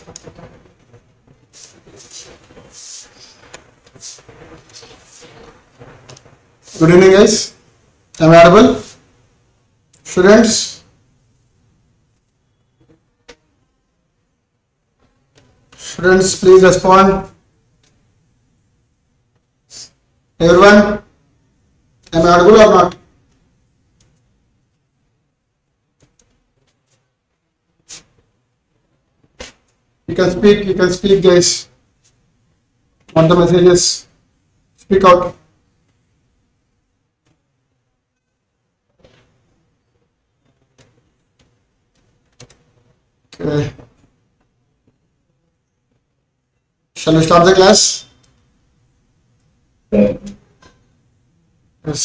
Good evening, guys. Am I audible? Students? Students, please respond. Everyone, am I audible or not? You can speak, guys. Want the messages? Speak out. Okay. Shall we start the class? Yes.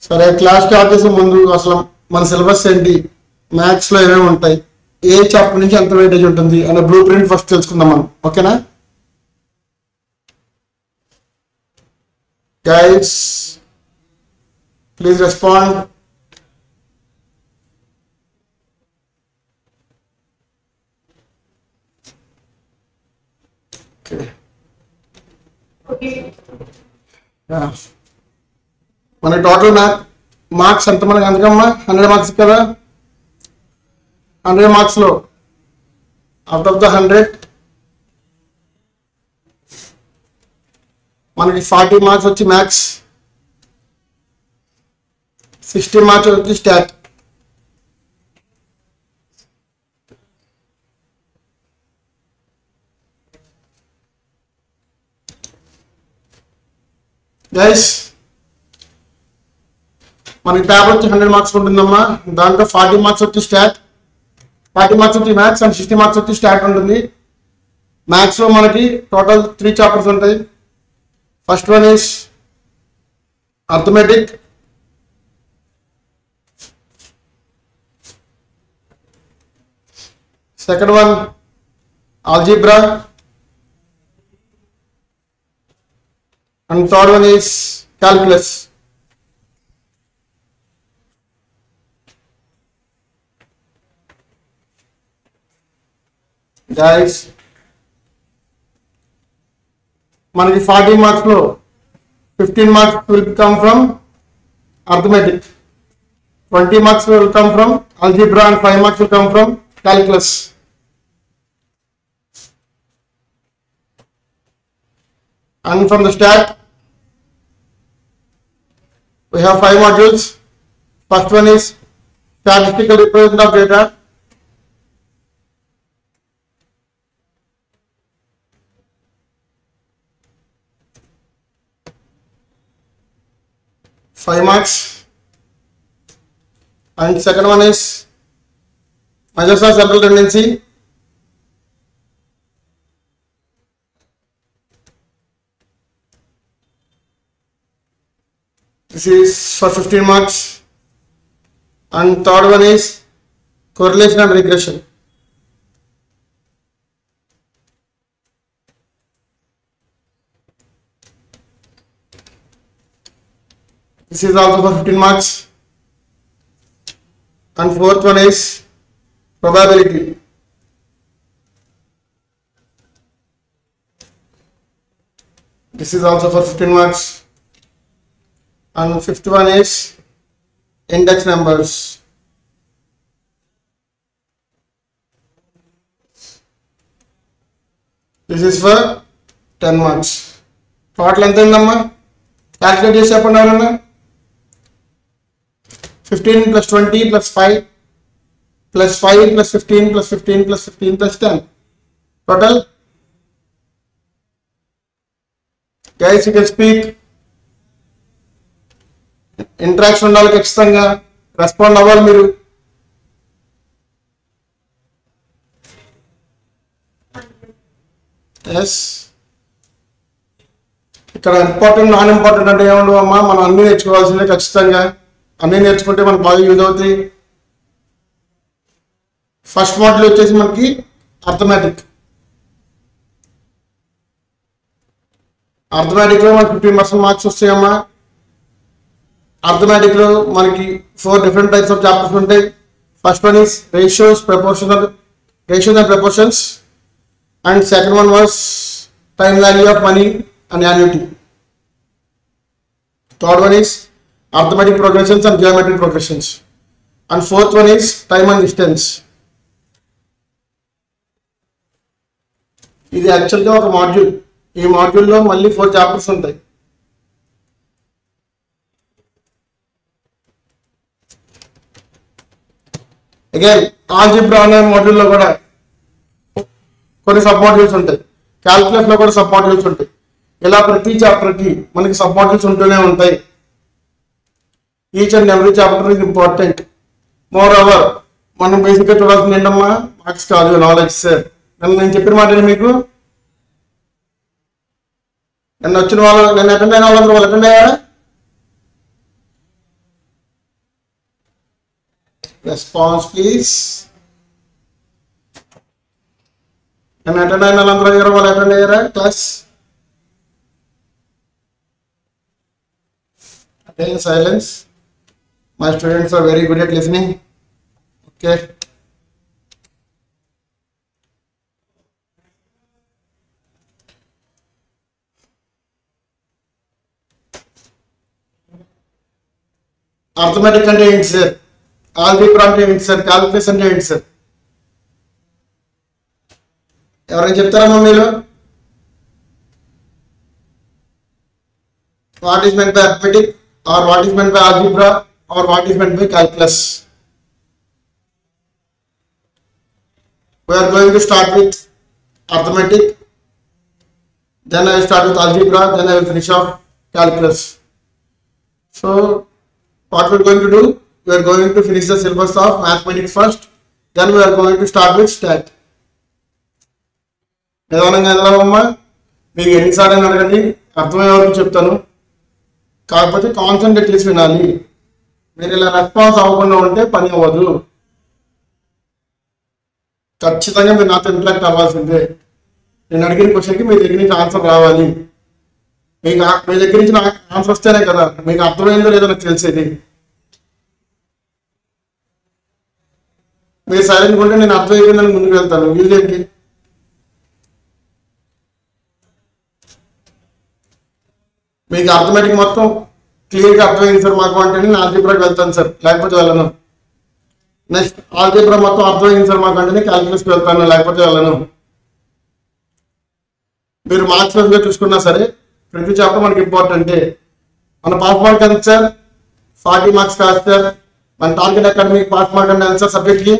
సరే class start చేసే ముందు అసలు మన syllabus ఏంటి, maths లో ఏమేమి ఉంటాయి, ఏ chapter నుంచి ఎంత వెయిటేజ్ ఉంటుంది అనే బ్లూ ప్రింట్ ఫస్ట్ తెలుసుకుందాం మనం. ఓకేనా గైస్? Please respond. మన టోటల్ మార్క్స్ ఎంత మనకి అందుకమ్మా 100 మార్క్స్ కదా. 100 మార్క్స్ లో అవుట్ ఆఫ్ ద 100 మనకి 40 మార్క్స్ వచ్చి మ్యాథ్స్, 60 మార్క్స్ వచ్చి స్టాట్. గైస్ మనకి పేపర్ వచ్చి 100 మార్క్స్ ఉంటుందమ్మా. దాంట్లో 40 మార్క్స్ వచ్చి స్టాట్, 40 మార్క్స్ వచ్చి మ్యాథ్స్ అండ్ 60 మార్క్స్ వచ్చి స్టాట్ ఉంటుంది. మ్యాథ్స్ లో మనకి టోటల్ 3 చాప్టర్స్ ఉంటాయి. First one is arithmetic, second one algebra, and third one is calculus. Guys, మనకి 40 మార్క్స్ లో 15 marks will come from arithmetic, 20 marks will come from algebra and 5 marks will come from calculus. And from the start we have 5 modules. First one is statistical representation of data, five marks. And second one is measures of central tendency, this is for 15 marks. And third one is correlation and regression. This is also for 15 marks. And fourth one is probability. This is also for 15 marks. And fifth one is index numbers. This is for 10 marks. Total ఎంత ఉందమ్మా? Calculate చేసి చెప్పండి ఎవరన్నా. 15 plus 20 plus 5 plus 5 plus 15 plus 15 plus 15 plus 10. Total? Guys, you can speak. Interaction ఉండాలి ఖచ్చితంగా, respond అవ్వాలి మీరు. Yes, ఇక్కడ ఇంపార్టెంట్ నాన్ ఇంపార్టెంట్ అంటే ఏముండవు అమ్మా, మనం అన్ని నేర్చుకోవాల్సిందే ఖచ్చితంగా. అన్ని నేర్చుకుంటే మనకు బాగా యూజ్ అవుతాయి. ఫస్ట్ మోడల్ వచ్చేసి మనకి అర్థమెటిక్. అర్థమెటిక్లో మనకి 15% మార్క్స్ వస్తాయమ్మా. అర్థమెటిక్లో మనకి 4 డిఫరెంట్ టైప్స్ ఆఫ్ చాప్టర్స్ ఉంటాయి. First one is ratios, proportional, ratios and proportions, and second one was time value of money and annuity. Third one is arithmetic progressions and geometric progressions, and fourth one is time and distance. ఇది యాక్చువల్గా ఒక module. ఈ మాడ్యూల్లో మళ్ళీ 4 chapters ఉంటాయి. Again algebra అనే మాడ్యూల్లో కూడా కొన్ని సబ్ మాడ్యూల్స్ ఉంటాయి. క్యాల్కులస్ లో కూడా సబ్ మాడ్యూల్స్ ఉంటాయి. ఇలా ప్రతి చాప్టర్ కి మనకి సబ్ మాడ్యూల్స్ ఉంటూనే ఉంటాయి. Each and every chapter is important. More over మనం బేసిక్ గా చూడాల్సింది ఏంటమ్మా, మార్క్స్ కాదు, నాలెడ్జ్. సార్ నేను చెప్పిన మాట మీకు నన్ను వచ్చిన వాళ్ళు, నన్ను అటెండ్ అయిన వాళ్ళందరూ వాళ్ళు అటెండ్ అయ్యారా? Response please. నన్ను అటెండ్ అయిన వాళ్ళందరూ అయ్యారా? వాళ్ళు అటెండ్ అయ్యారా class? Again, silence. My students are very good at listening. Okay. Arithmetic అంటే ఏంటి సార్? ఆల్జీబ్రా అంటే ఏంటి సార్? క్యాల్కులస్ అంటే ఏంటి సార్? ఎవరైనా చెప్తారా మీరు? What is meant by arithmetic, or what is meant by algebra, or what is meant by calculus? We are going to start with arithmetic, then I will start with algebra, then I will finish off calculus. So what we are going to do, we are going to finish the syllabus of mathematics first, then we are going to start with stat. నిదానంగా ఎదలమ్మా. మీకు ఎన్నిసార్లు అడగండి, అర్థమయ్యే వరకు చెప్తాను. కాకపోతే concentrate చేసి వినాలి. మీరు ఇలా రెస్పాన్స్ అవ్వకుండా ఉంటే పని అవ్వదు. ఖచ్చితంగా మీరు నాతో ఇంటరాక్ట్ అవ్వాల్సిందే. నేను అడిగిన క్వశ్చన్కి మీ దగ్గర నుంచి ఆన్సర్ రావాలి. మీకు మీ దగ్గర నుంచి నాకు ఆన్సర్ వస్తేనే కదా మీకు అర్థమైందో లేదో నాకు తెలిసేది. మీరు సైలెంట్ ఉంటే నేను అర్థం అయిపోయిందని ముందుకు వెళ్తాను. వీళ్ళేంటి? మీకు అర్థమెటిక్ మొత్తం క్లియర్గా అర్థమైంది సార్ మాకు అంటే నేను ఆల్జీబ్రాకి వెళ్తాను సార్, లేకపోతే వెళ్ళను. నెక్స్ట్ ఆల్జీబ్రా మొత్తం అర్థమైంది సార్ మాకు అంటే క్యాల్కులస్కి వెళ్తాను, లేకపోతే వెళ్ళను. మీరు మార్క్స్ వైజ్గా చూసుకున్నా సరే ప్రతి చాప్టర్ మనకి ఇంపార్టెంటే. మన పాస్ మార్క్ ఎంత సార్? 40 మార్క్స్ కాదు సార్. మన టార్గెట్ అకాడమిక్ పాస్ మార్క్ అంటే ఎంత సార్? సబ్జెక్ట్కి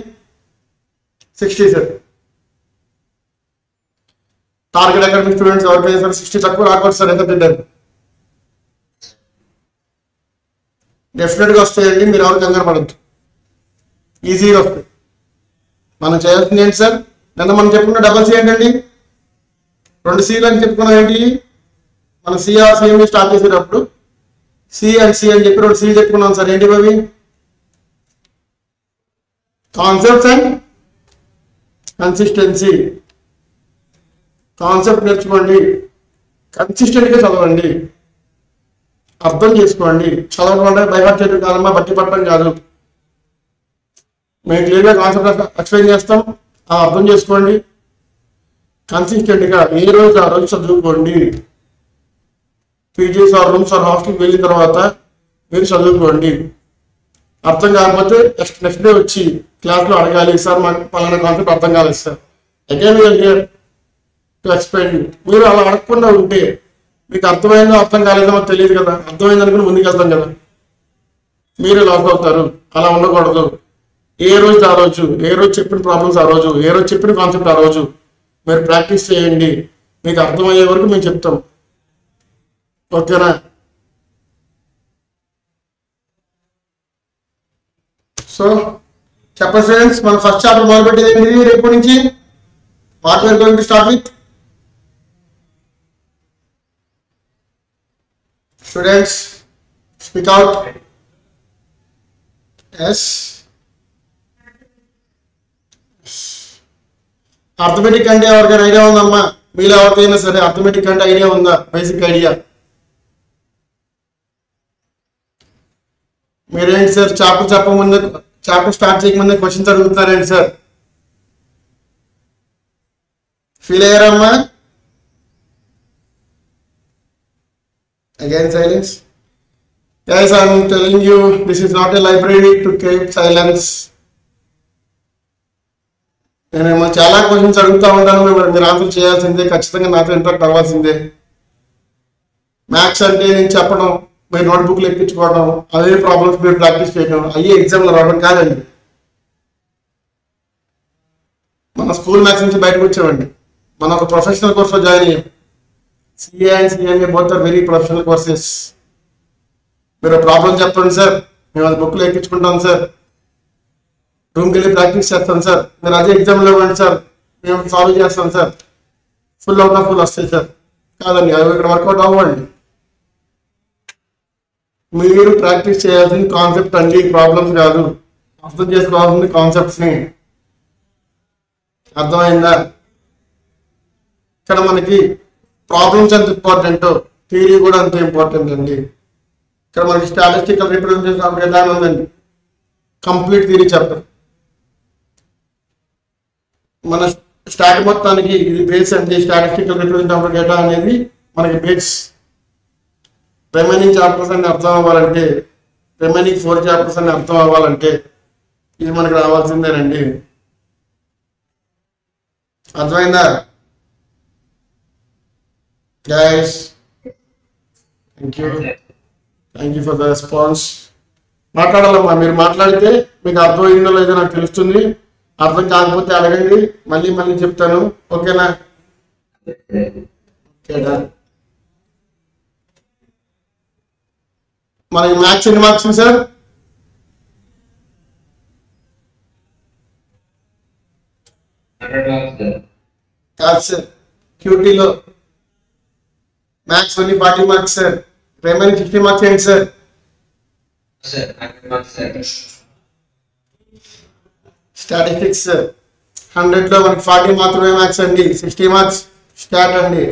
60 సార్. టార్గెట్ అకాడమిక్ స్టూడెంట్స్ ఎవరికైనా సార్ 60 తక్కువ రాకూడదు సార్. ఎంత తింటారు? డెఫినెట్గా వస్తాయండి, మీరు ఎవరు కంగారు పడద్దు, ఈజీగా వస్తాయి. మనం చేయాల్సింది ఏంటి సార్? నిన్న మనం చెప్పుకున్న డబల్ సి ఏంటండి? 2 Cలు అని చెప్పుకున్నాం. ఏంటి? మనం సిఎంఈ స్టార్ట్ చేసేటప్పుడు సి అండ్ సి అని చెప్పి 2 Cలు చెప్పుకున్నాం సార్. ఏంటి అవి? Concepts and consistency. కాన్సెప్ట్ నేర్చుకోండి, కన్సిస్టెంట్గా చదవండి, అర్థం చేసుకోండి. చదవడం అంటే బైహార్ట్ చేయడం కాదమ్మా, బట్టి పట్టడం కాదు. మేము క్లియర్గా కాన్సెప్ట్ ఎక్స్ప్లెయిన్ చేస్తాం, అర్థం చేసుకోండి. కన్సిస్టెంట్గా ఏ రోజు ఆ రోజు చదువుకోండి. పీజీస్ ఆర్ రూమ్స్ ఆర్ హాస్టల్కి వెళ్ళిన తర్వాత మీరు చదువుకోండి. అర్థం కాకపోతే నెక్స్ట్ డే వచ్చి క్లాస్లో అడగాలి, సార్ మాకు పలానా కాన్సెప్ట్ అర్థం కాలేదు sir, again we are here to explain. మీరు అలా అడగకుండా ఉంటే మీకు అర్థమైందో అర్థం కాలేదో మాకు తెలియదు కదా, అర్థమైంది అనుకుని ముందుకు వెళ్తాం కదా, మీరు లాస్ అవుతారు. అలా ఉండకూడదు. ఏ రోజు ఆ రోజు, ఏ రోజు చెప్పిన ప్రాబ్లమ్స్ ఆ రోజు, ఏ రోజు చెప్పిన కాన్సెప్ట్ ఆ రోజు మీరు ప్రాక్టీస్ చేయండి. మీకు అర్థమయ్యే వరకు మేము చెప్తాం. ఓకేనా? సో చెప్పండి స్టూడెంట్స్, మన ఫస్ట్ చాప్టర్ మొదలుపెట్టేది ఏంటి రేపు నుంచి? What we are going to start with? Students, speak out. Yes. Arithmetic అంటే ఎవరికైనా ఐడియా ఉందమ్మా? మీలో ఎవరికైనా సరే అర్థమెటిక్ అంటే ఐడియా ఉందా? Basic idea. మీరేంటి సార్ చాప్టర్ చెప్పకముందే, చాప్టర్ స్టార్ట్ చేయకముందే క్వశ్చన్స్ అడుగుతున్నారేంటి సార్? ఫీల్ అయ్యారమ్మా? Again silence. Guys, I am telling you, this is not a library to keep silence. నేను చాలా క్వశ్చన్స్ అడుగుతూ ఉంటాను, మీరు ఆన్సర్ చేయాల్సిందే, ఖచ్చితంగా నాతో ఇంటరాక్ట్ అవ్వాల్సిందే. మ్యాథ్స్ అంటే నేను చెప్పడం, మీరు నోట్బుక్లు ఎక్కించుకోవడం, అదే ప్రాబ్లమ్స్ మీరు ప్రాక్టీస్ చేయడం, అయ్యే ఎగ్జామ్లో రావడం కాదండి. మన స్కూల్ మ్యాథ్స్ నుంచి బయటకు వచ్చామండి, మన ఒక ప్రొఫెషనల్ కోర్స్లో జాయిన్ అయ్యాం. CA and CMA both are very professional courses. మీరు ప్రాబ్లం చెప్పండి సార్, మేము అది బుక్లో ఎక్కించుకుంటాం సార్, రూమ్కి వెళ్ళి ప్రాక్టీస్ చేస్తాం సార్, మీరు అదే ఎగ్జామ్లో ఇవ్వండి సార్, మేము సాల్వ్ చేస్తాం sir, full out of full వస్తాయి సార్. కాదండి, అవి ఇక్కడ వర్కౌట్ అవ్వండి. మీరు ప్రాక్టీస్ చేయాల్సింది కాన్సెప్ట్ అండి, ప్రాబ్లమ్స్ కాదు. అర్థం చేసుకోవాల్సింది కాన్సెప్ట్స్ని. అర్థమైందా? ఇక్కడ మనకి ప్రాబ్లమ్స్ ఎంత ఇంపార్టెంటో థియరీ కూడా అంత ఇంపార్టెంట్ అండి. ఇక్కడ మనకి స్టాటిస్టికల్ రిప్రజెంటేషన్ ఆఫ్ డేటా ఉందండి, కంప్లీట్ థియరీ చాప్టర్. మన స్టాట్ మొత్తానికి ఇది బేస్ అండి. స్టాటిస్టికల్ రిప్రజెంటేషన్ ఆఫ్ డేటా అనేది మనకి బేస్. రిమైనింగ్ చాప్టర్స్ అన్ని అర్థం అవ్వాలంటే, రిమైనింగ్ 4 చాప్టర్స్ అన్ని అర్థం అవ్వాలంటే ఇది మనకి రావాల్సిందేనండి. అర్థమైందా guys? Thank you for the response. మాట్లాడాలమ్మా, మీరు మాట్లాడితే మీకు అర్థమైందో లేదో నాకు తెలుస్తుంది. అర్థం కాకపోతే అడగండి, మళ్ళీ మళ్ళీ చెప్తాను. ఓకేనా? ఓకేనా? మనకి మ్యాథ్స్ ఎన్ని మార్క్స్ సార్? కాదు సార్, క్యూటీలో maths only 40 marks sir, remaining 50 marks ఏంటి సార్? స్టాటిస్టిక్స్ సార్, 100లో మనకి 40 మాత్రమే మ్యాథ్స్ అండి, 60 మార్క్స్ స్టాట్ అండి.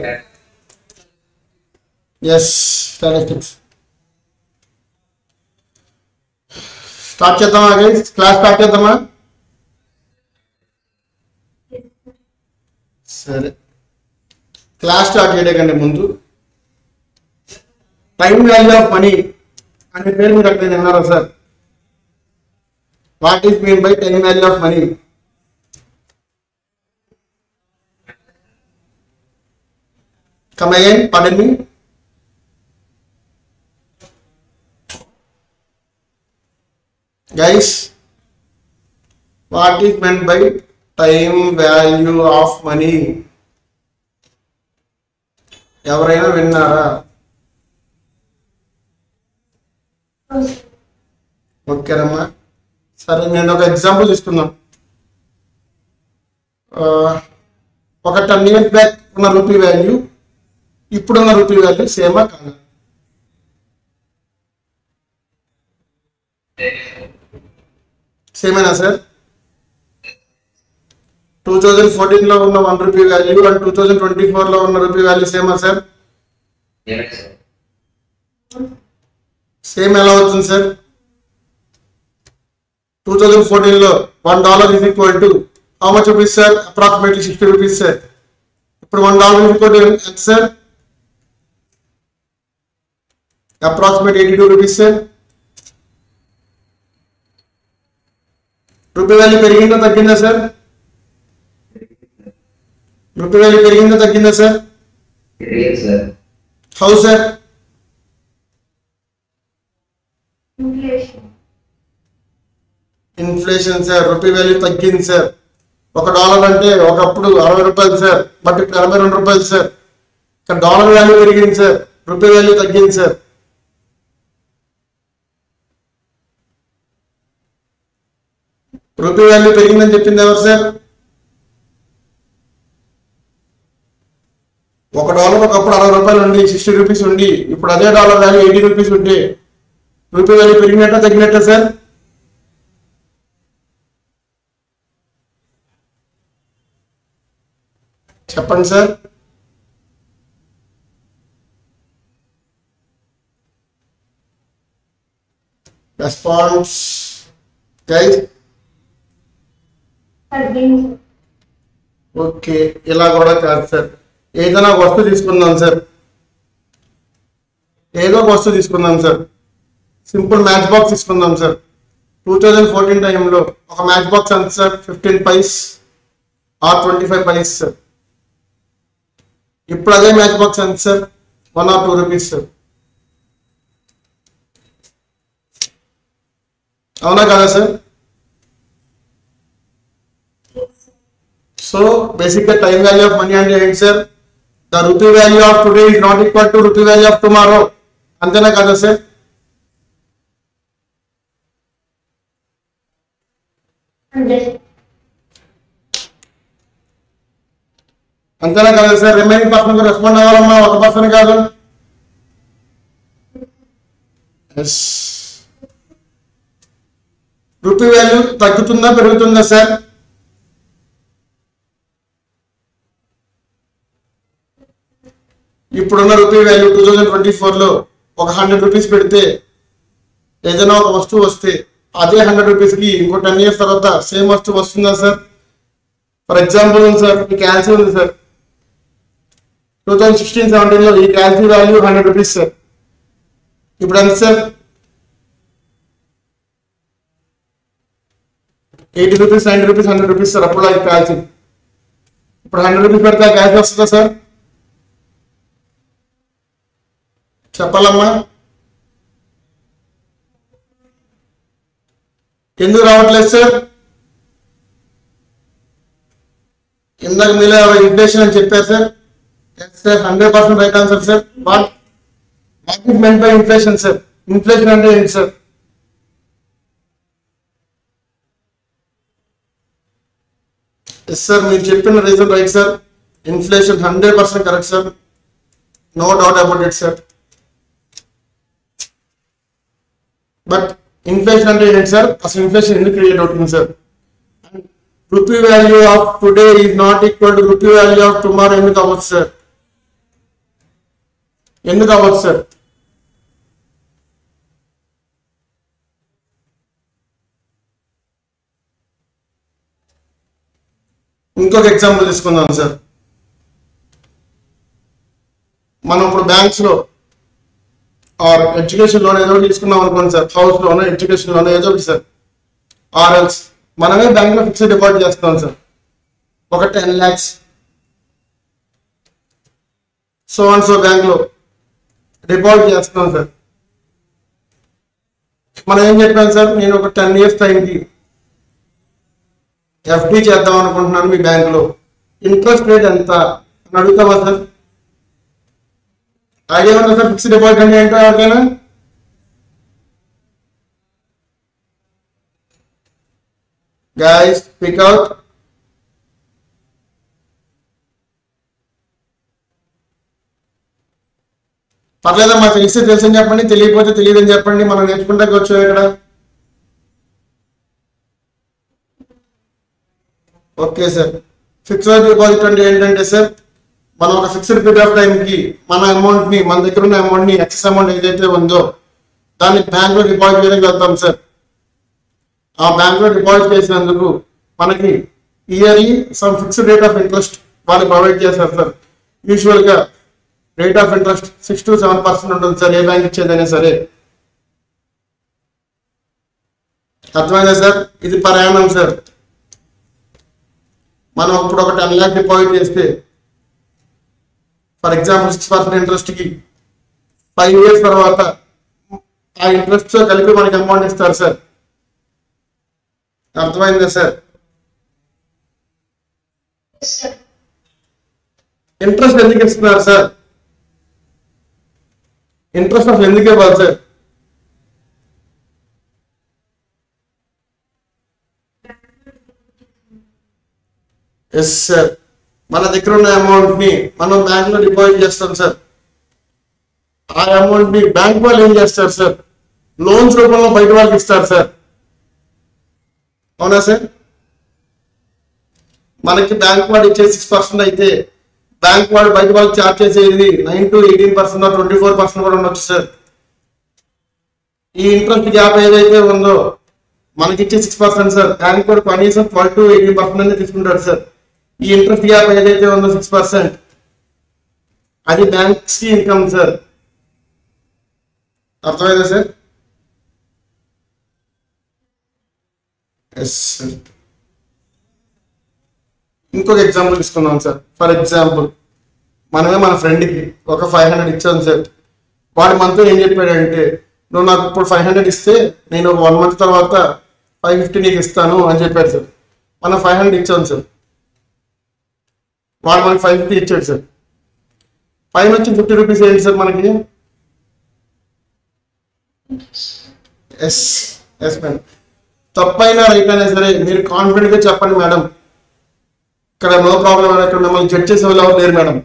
Yes, statistics. స్టార్ట్ చేద్దామా గైస్? క్లాస్ స్టార్ట్ చేద్దామా? సరే, క్లాస్ స్టార్ట్ చేయడానికంటే ముందు టైం వాల్యూ ఆఫ్ మనీ అనే పేరు మీరు అక్కడ విన్నారా sir? What is mean by time value of money? Come again, pardon me. Guys, what is meant by time value of money? ఎవరైనా విన్నారా? ఓకేనమ్మా, సరే నేను ఒక ఎగ్జాంపుల్ తీసుకుందాం. ఒక 10 years బ్యాక్ ఉన్న రూపీ వాల్యూ ఇప్పుడున్న రూపీ వాల్యూ సేమా కాదా? సేమేనా సార్? 2014లో ఉన్న 1 రూపీ వాల్యూ అండ్ 2024లో ఉన్న రూపీ వాల్యూ సేమా సార్? సేమ్ ఎలా అవుతుంది sir? 2014లో $1 is equal to how much rupees sir? Approximately 60 rupees sir. ఇప్పుడు $1 is equal to ఎంత sir? Approximately 82 rupees sir. Rupee value పెరిగిందా తగ్గిందా సార్? రూపీ వాల్యూ పెరిగిందా తగ్గిందా sir? How sir? Inflation sir. Rupee value తగ్గింది sir. $1 అంటే ఒకప్పుడు 60 రూపాయలు సార్, బట్ ఇప్పుడు 82 రూపాయలు సార్. ఇక్కడ డాలర్ వాల్యూ పెరిగింది సార్, రూపీ వాల్యూ తగ్గింది సార్. రూపీ వాల్యూ పెరిగిందని చెప్పింది ఎవరు సార్? $1 ఒకప్పుడు 60 రూపాయలు ఉండి 60 రూపీస్ ఉండి ఇప్పుడు అదే డాలర్ వాల్యూ 80 రూపీస్ ఉంటే రూపీ వాల్యూ పెరిగినట్ట తగ్గినట్ట సార్? చెప్పండి సార్. Response guys. ఓకే, ఇలా కూడా కాదు సార్. ఏదైనా ఒక వస్తువు తీసుకుందాం సార్. ఏదో ఒక వస్తువు తీసుకుందాం సార్. సింపుల్ మ్యాచ్ బాక్స్ తీసుకుందాం సార్. 2014 టైంలో ఒక మ్యాచ్ బాక్స్ ఎంత sir? 15 paise or 25 paise sir. ఇప్పుడు అదే మ్యాచ్ బాక్స్ ఎంత సార్? 1 or 2 rupees sir. అవునా కదా సార్? సో బేసిక్గా టైం వాల్యూ ఆఫ్ మనీ అంటే ఏంటి sir? The rupee value of today is not equal to rupee value of tomorrow. అంతేనా కదా సార్? అంతేనా కదా సార్? రిమైనింగ్ పర్సన్ రెస్పాండ్ అవ్వాలమ్మా, ఒక పర్సన్ కాదు. రూపీ వాల్యూ తగ్గుతుందా పెరుగుతుందా సార్? ఇప్పుడున్న రూపీ వాల్యూ 2024లో ఒక 100 రూపీస్ పెడితే ఏదైనా ఒక వస్తువు వస్తే అదే 100 రూపీస్కి ఇంకో 10 years తర్వాత సేమ్ వస్తువు వస్తుందా సార్? ఫర్ ఎగ్జాంపుల్ సార్, ఈ క్యాల్సీ ఉంది సార్. 2016-17లో ఈ క్యాల్సీ వాల్యూ 100 రూపీస్ సార్. ఇప్పుడు ఎంత sir? 80 rupees, 90 rupees, 100 rupees sir. అప్పుడు అది క్యాల్సీ. ఇప్పుడు 100 రూపీస్ పెడితే ఆ క్యాల్సీ వస్తుందా సార్? చెప్పాలమ్మా. ఎందుకు రావట్లేదు సార్? ఇందాక మీలో ఇన్ఫ్లేషన్ అని చెప్పారు sir. Sir 100% right answer sir. What is meant by inflation sir? Inflation అంటే ఏంటి సార్? ఎస్ సార్, మీరు చెప్పిన reason right sir. Inflation 100% correct sir. No doubt about it sir. But inflation అంటే ఏంటి సార్? అసలు ఇన్ఫ్లేషన్ ఎందుకు క్రియేట్ అవుతుంది sir? Rupee value of today is not equal to rupee value of tomorrow ఎందుకు అవ్వచ్చు sir? ఎందుకు అవ్వచ్చు సార్? ఇంకొక ఎగ్జాంపుల్ తీసుకుందాం సార్. మనం ఇప్పుడు బ్యాంక్స్ లో ఆర్ ఎడ్యుకేషన్ లోన్ ఏదో తీసుకున్నాం అనుకోండి sir. House loan, education loan ఏదో ఒకటి సార్. ఆర్ఎల్స్ మనమే బ్యాంక్ లో ఫిక్స్డ్ డిపాజిట్ చేస్తాం సార్. ఒక 10 lakhs so and so bank లో డిపాజిట్ చేస్తున్నాం సార్. మనం ఏం చెప్పాం సార్? నేను ఒక 10 years టైంకి ఎఫ్డి చేద్దాం అనుకుంటున్నాను మీ బ్యాంక్ లో. ఇంట్రెస్ట్ రేట్ ఎంత అని అడుగుతామా సార్? ఐడియా ఉందా సార్ ఫిక్స్డ్ డిపాజిట్ అంటే ఏంటో ఎవరికైనా? Guys speak out. పర్లేదమ్మా, తెలిస్తే తెలుసని చెప్పండి, తెలియకపోతే తెలియదని చెప్పండి. మనం నేర్చుకుంటే వచ్చాం ఇక్కడ. Okay sir. ఫిక్స్డ్ డిపాజిట్ అంటే ఏంటంటే సార్, మనం ఒక ఫిక్స్డ్ పీరియడ్ ఆఫ్ టైంకి మన అమౌంట్ ని, మన దగ్గర ఉన్న అమౌంట్ ని, ఎక్సెస్ అమౌంట్ ఏదైతే ఉందో దాన్ని బ్యాంక్ లో డిపాజిట్ చేయడానికి వెళ్తాం సార్. ఆ బ్యాంక్ లో డిపాజిట్ చేసినందుకు మనకి yearly some fixed rate of interest వాళ్ళు ప్రొవైడ్ చేస్తారు సార్. యూజువల్ గా రేట్ ఆఫ్ ఇంట్రెస్ట్ 6 to 7% ఉంటుంది సార్, ఏ బ్యాంక్ ఇచ్చేదైనా సరే. అర్థమైందా సార్? ఇది పర్ యానం సార్. మనం ఇప్పుడు ఒక 10 lakhs డిపాజిట్ చేస్తే ఫర్ ఎగ్జాంపుల్ 6% ఇంట్రెస్ట్ కి 5 years తర్వాత ఆ ఇంట్రెస్ట్ తో కలిపి మనకి అమౌంట్ ఇస్తారు సార్. అర్థమైందా సార్? ఇంట్రెస్ట్ ఎందుకు ఇస్తున్నారు సార్? ఇంట్రెస్ట్ అసలు ఎందుకు ఇవ్వాలి సార్? ఎస్ సార్, మన దగ్గర ఉన్న అమౌంట్ ని మనం బ్యాంక్ లో డిపాజిట్ చేస్తాం సార్. ఆ అమౌంట్ ని బ్యాంక్ వాళ్ళు ఏం చేస్తారు సార్? లోన్స్ రూపంలో బయట వాళ్ళకి ఇస్తారు సార్. అవునా సార్? మనకి బ్యాంక్ వాడు ఇచ్చే 6% అయితే బ్యాంక్ వాడు బయట వాళ్ళకి చార్జ్ చేసేది 9 to 18% 24% కూడా ఉండొచ్చు సార్. ఈ ఇంట్రెస్ట్ గ్యాప్ ఏదైతే ఉందో మనకి ఇచ్చే 6% సార్, బ్యాంక్ వాడు కనీసం 12 to 18% అనేది తీసుకుంటాడు సార్. ఈ ఇంట్రెస్ట్ గ్యాప్ ఏదైతే ఉందో 6%, అది బ్యాంక్స్ కి ఇన్కమ్ సార్. అర్థమైందా సార్? Yes sir. ఇంకొక ఎగ్జాంపుల్ తీసుకున్నాం సార్. ఫర్ ఎగ్జాంపుల్ మనమే మన ఫ్రెండ్కి ఒక 500 ఇచ్చాను సార్. వాడి మనతో ఏం చెప్పాడంటే, నువ్వు నాకు ఇప్పుడు 500 ఇస్తే నేను 1 month తర్వాత 550 నీకు ఇస్తాను అని చెప్పాడు సార్. మనం 500 ఇచ్చాను సార్. వాడు మనకి 550 ఇచ్చాడు సార్. పైన వచ్చి 50 రూపీస్ ఏంటి సార్ మనకి? Yes yes madam. తప్పైనా రైట్ అయినా సరే మీరు కాన్ఫిడెంట్గా చెప్పండి మేడం. ఇక్కడ నో ప్రాబ్లం. ఇక్కడ మిమ్మల్ని జడ్జ్ చేసే వాళ్ళు ఎవరు లేరు మేడం.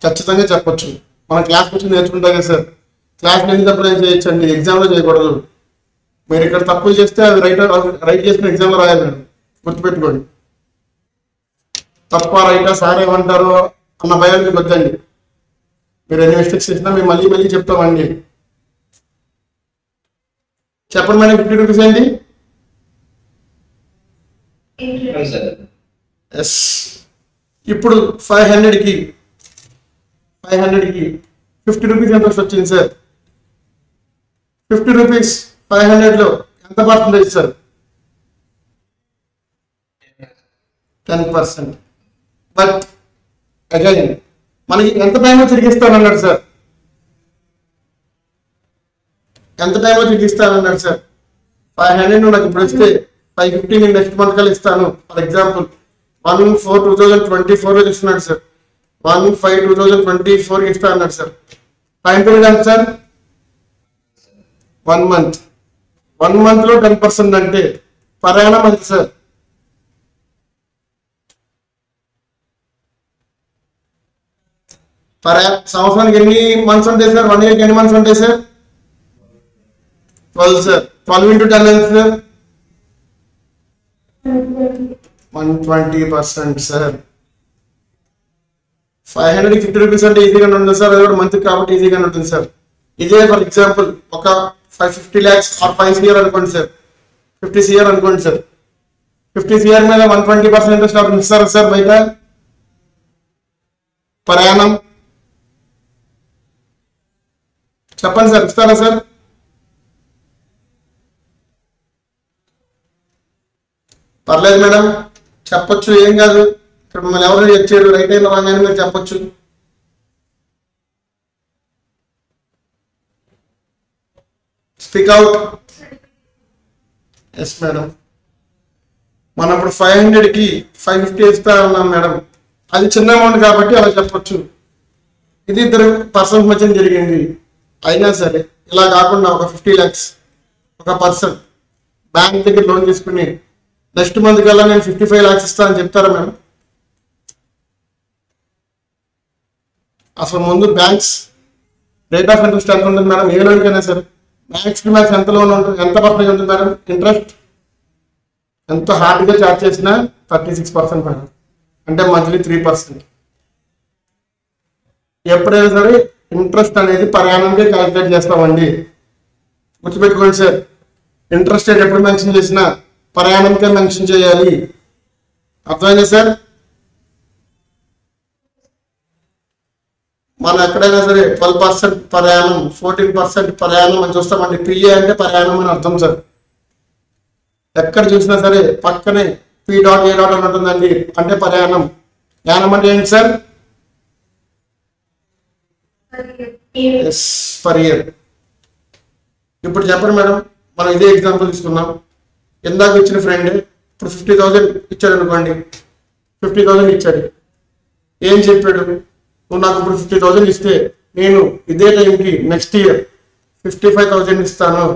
ఖచ్చితంగా చెప్పొచ్చు. మన క్లాస్ వచ్చి నేర్చుకుంటా కదా సార్. క్లాస్ నేర్చేటప్పుడు ఏం చేయొచ్చండి, ఎగ్జామ్లో చేయకూడదు. మీరు ఇక్కడ తప్పులు చేస్తే అది రైట్ చేసుకుని ఎగ్జామ్లో రాయాలి మేడం. గుర్తుపెట్టుకోండి. తప్ప రైటా సార్ ఏమంటారో అన్న భయం మీకు వద్దండి. మీరు ఎన్ని మిస్టేక్స్ చేసినా మేము మళ్ళీ మళ్ళీ చెప్తామండి. చెప్పండి మేడం. 50 రూపీస్ ఏంటి? ఎస్. ఇప్పుడు 500కి 50 రూపీస్ ఇంట్రెస్ట్ వచ్చింది సార్. 50 రూపీస్ 500లో ఎంత పర్సెంటేజ్ సార్? 10%. బట్ అగైన్ మనకి ఎంత టైంలో తిరిగిస్తానన్నాడు సార్? ఎంత టైంలో తిరిగిస్తానన్నాడు సార్? 500 నువ్వు నాకు ఇప్పుడు ఇస్తే 550 నేను నెక్స్ట్ మంత్ కల్లా ఇస్తాను. ఫర్ ఎగ్జాంపుల్ 1/4/2024 ఇస్తున్నాడు సార్. 1/5/2024 ఇస్తా అన్నాడు సార్. టైం పీరియడ్ ఎంత సార్? 1 month. 1 monthలో 10% అంటే ప్రయాణం ఎంత సార్? సంవత్సరానికి ఎన్ని మంత్స్ ఉంటాయి సార్? 1 yearకి ఎన్ని మంత్స్ ఉంటాయి సార్? 12 సార్. 12 into 10 ఎంత సార్? 120% సార్. 500కి 50 రూపీస్ అంటే ఈజీగానే ఉంటుంది సార్. అది కూడా మంత్ కాబట్టి ఈజీగానే ఉంటుంది సార్. ఇదే ఫర్ ఎగ్జాంపుల్ ఒక 50 lakhs ఆర్ 5 CR అనుకోండి సార్. 50 CR అనుకోండి సార్. 50 CR మీద 120% ఇంట్రెస్ట్ ఎవరు ఇస్తారా సార్ బయట? ప్రయాణం చెప్పండి సార్, ఇస్తారా సార్? పర్లేదు మేడం, చెప్పొచ్చు, ఏం కాదు. ఇక్కడ మిమ్మల్ని ఎవరు వచ్చారు రైట్ అయిన రాంగ్ అని మీరు చెప్పొచ్చు. Speak out. Yes madam. మనం ఇప్పుడు 500కి 550 ఇస్తా ఉన్నాం మేడం. అది చిన్న అమౌంట్ కాబట్టి అలా చెప్పొచ్చు. ఇది 2 పర్సన్స్ మధ్య జరిగింది. అయినా సరే ఇలా కాకుండా ఒక 50 lakhs ఒక పర్సన్ బ్యాంక్ దగ్గర లోన్ తీసుకుని నెక్స్ట్ మంత్ కల్లా నేను 55 lakhs ఇస్తానని చెప్తారా మేడం? అసలు ముందు బ్యాంక్స్ రేట్ ఆఫ్ ఇంట్రెస్ట్ ఎంత ఉంటుంది మేడం? ఏ లోన్కైనా సరే మ్యాక్స్ టు మ్యాక్స్ ఎంత లోన్ ఉంటుంది, ఎంత పర్సెంటేజ్ ఉంటుంది మేడం? ఇంట్రెస్ట్ ఎంత హార్డ్గా చార్జ్ చేసినా 36% మేడం. అంటే మంత్లీ 3%. ఎప్పుడైనా సరే ఇంట్రెస్ట్ అనేది ప్రయాణంగా క్యాలిక్యులేట్ చేస్తామండి. గుర్తుపెట్టుకోండి సార్. ఇంట్రెస్ట్ రేట్ ఎప్పుడు మెన్షన్ చేసినా ప్రయాణంకే మెన్షన్ చేయాలి. అర్థమైందా సార్? మనం ఎక్కడైనా సరే 12% ప్రయాణం, 14% ప్రయాణం అని చూస్తామండి. పిఏ అంటే ప్రయాణం అని అర్థం సార్. ఎక్కడ చూసినా సరే పక్కనే పి డాట్ ఏ డాట్ అని ఉంటుందండి, అంటే ప్రయాణం. యానం అంటే ఏంటి సార్? Per year. ఇప్పుడు చెప్పండి మేడం, మనం ఇదే ఎగ్జాంపుల్ తీసుకున్నాం. ఇందాక ఇచ్చిన ఫ్రెండ్ ఇప్పుడు 50,000 ఇచ్చాడు అనుకోండి. 50,000 ఇచ్చాడు. ఏం చెప్పాడు? నువ్వు నాకు ఇప్పుడు 50,000 ఇస్తే నేను ఇదే టైంకి నెక్స్ట్ ఇయర్ 55,000 ఇస్తాను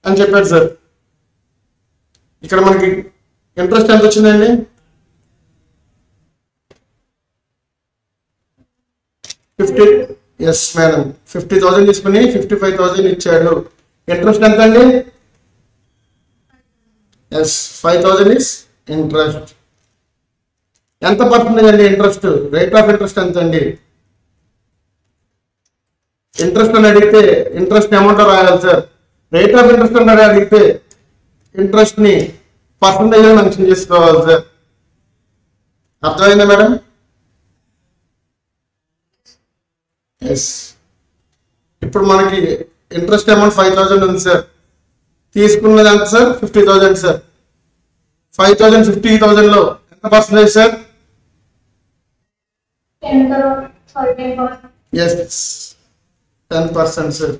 అని చెప్పాడు సార్. ఇక్కడ మనకి ఇంట్రెస్ట్ ఎంత వచ్చిందండి? 50. Yes madam. 50,000 తీసుకుని 55,000 ఇచ్చాడు. ఇంట్రెస్ట్ ఎంత అండి? Yes, 5,000 is interest. ఎంత పర్సెంటేజ్ అండి ఇంట్రెస్ట్? రేట్ ఆఫ్ ఇంట్రెస్ట్ ఎంత అండి? ఇంట్రెస్ట్ అని అడిగితే ఇంట్రెస్ట్ అమౌంట్ రాయాలి సార్. రేట్ ఆఫ్ ఇంట్రెస్ట్ అని అడిగితే ఇంట్రెస్ట్ ని పర్సెంటేజ్ మెన్షన్ చేసుకోవాలి సార్. అర్థమైందా మేడం? ఎస్. ఇప్పుడు మనకి ఇంట్రెస్ట్ అమౌంట్ 5,000 ఉంది సార్. తీసుకున్నది ఎంత సార్? 50,000 సార్. 5,000 50,000లో ఎంత పర్సెంటేజ్ సార్? 10% సార్.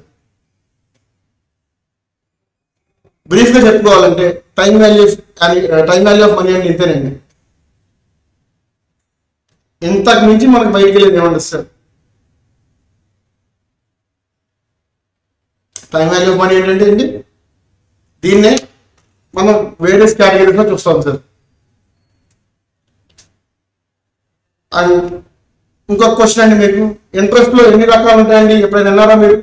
బ్రీఫ్ గా చెప్పుకోవాలంటే టైం వాల్యూ ఆఫ్ మనీ అంటే ఇంతేనండి. ఇంతకు మించి మనకు బయటికి వెళ్ళేది ఏమంటుంది sir? Time value of money ఏంటంటే అండి, దీన్నే మనం వేరియస్ కేటగిరీస్లో చూస్తాం సార్. అండ్ ఇంకొక క్వశ్చన్ అండి, మీకు ఇంట్రెస్ట్ లో ఎన్ని రకాలు ఉంటాయండి? ఎప్పుడైనా విన్నారా మీరు?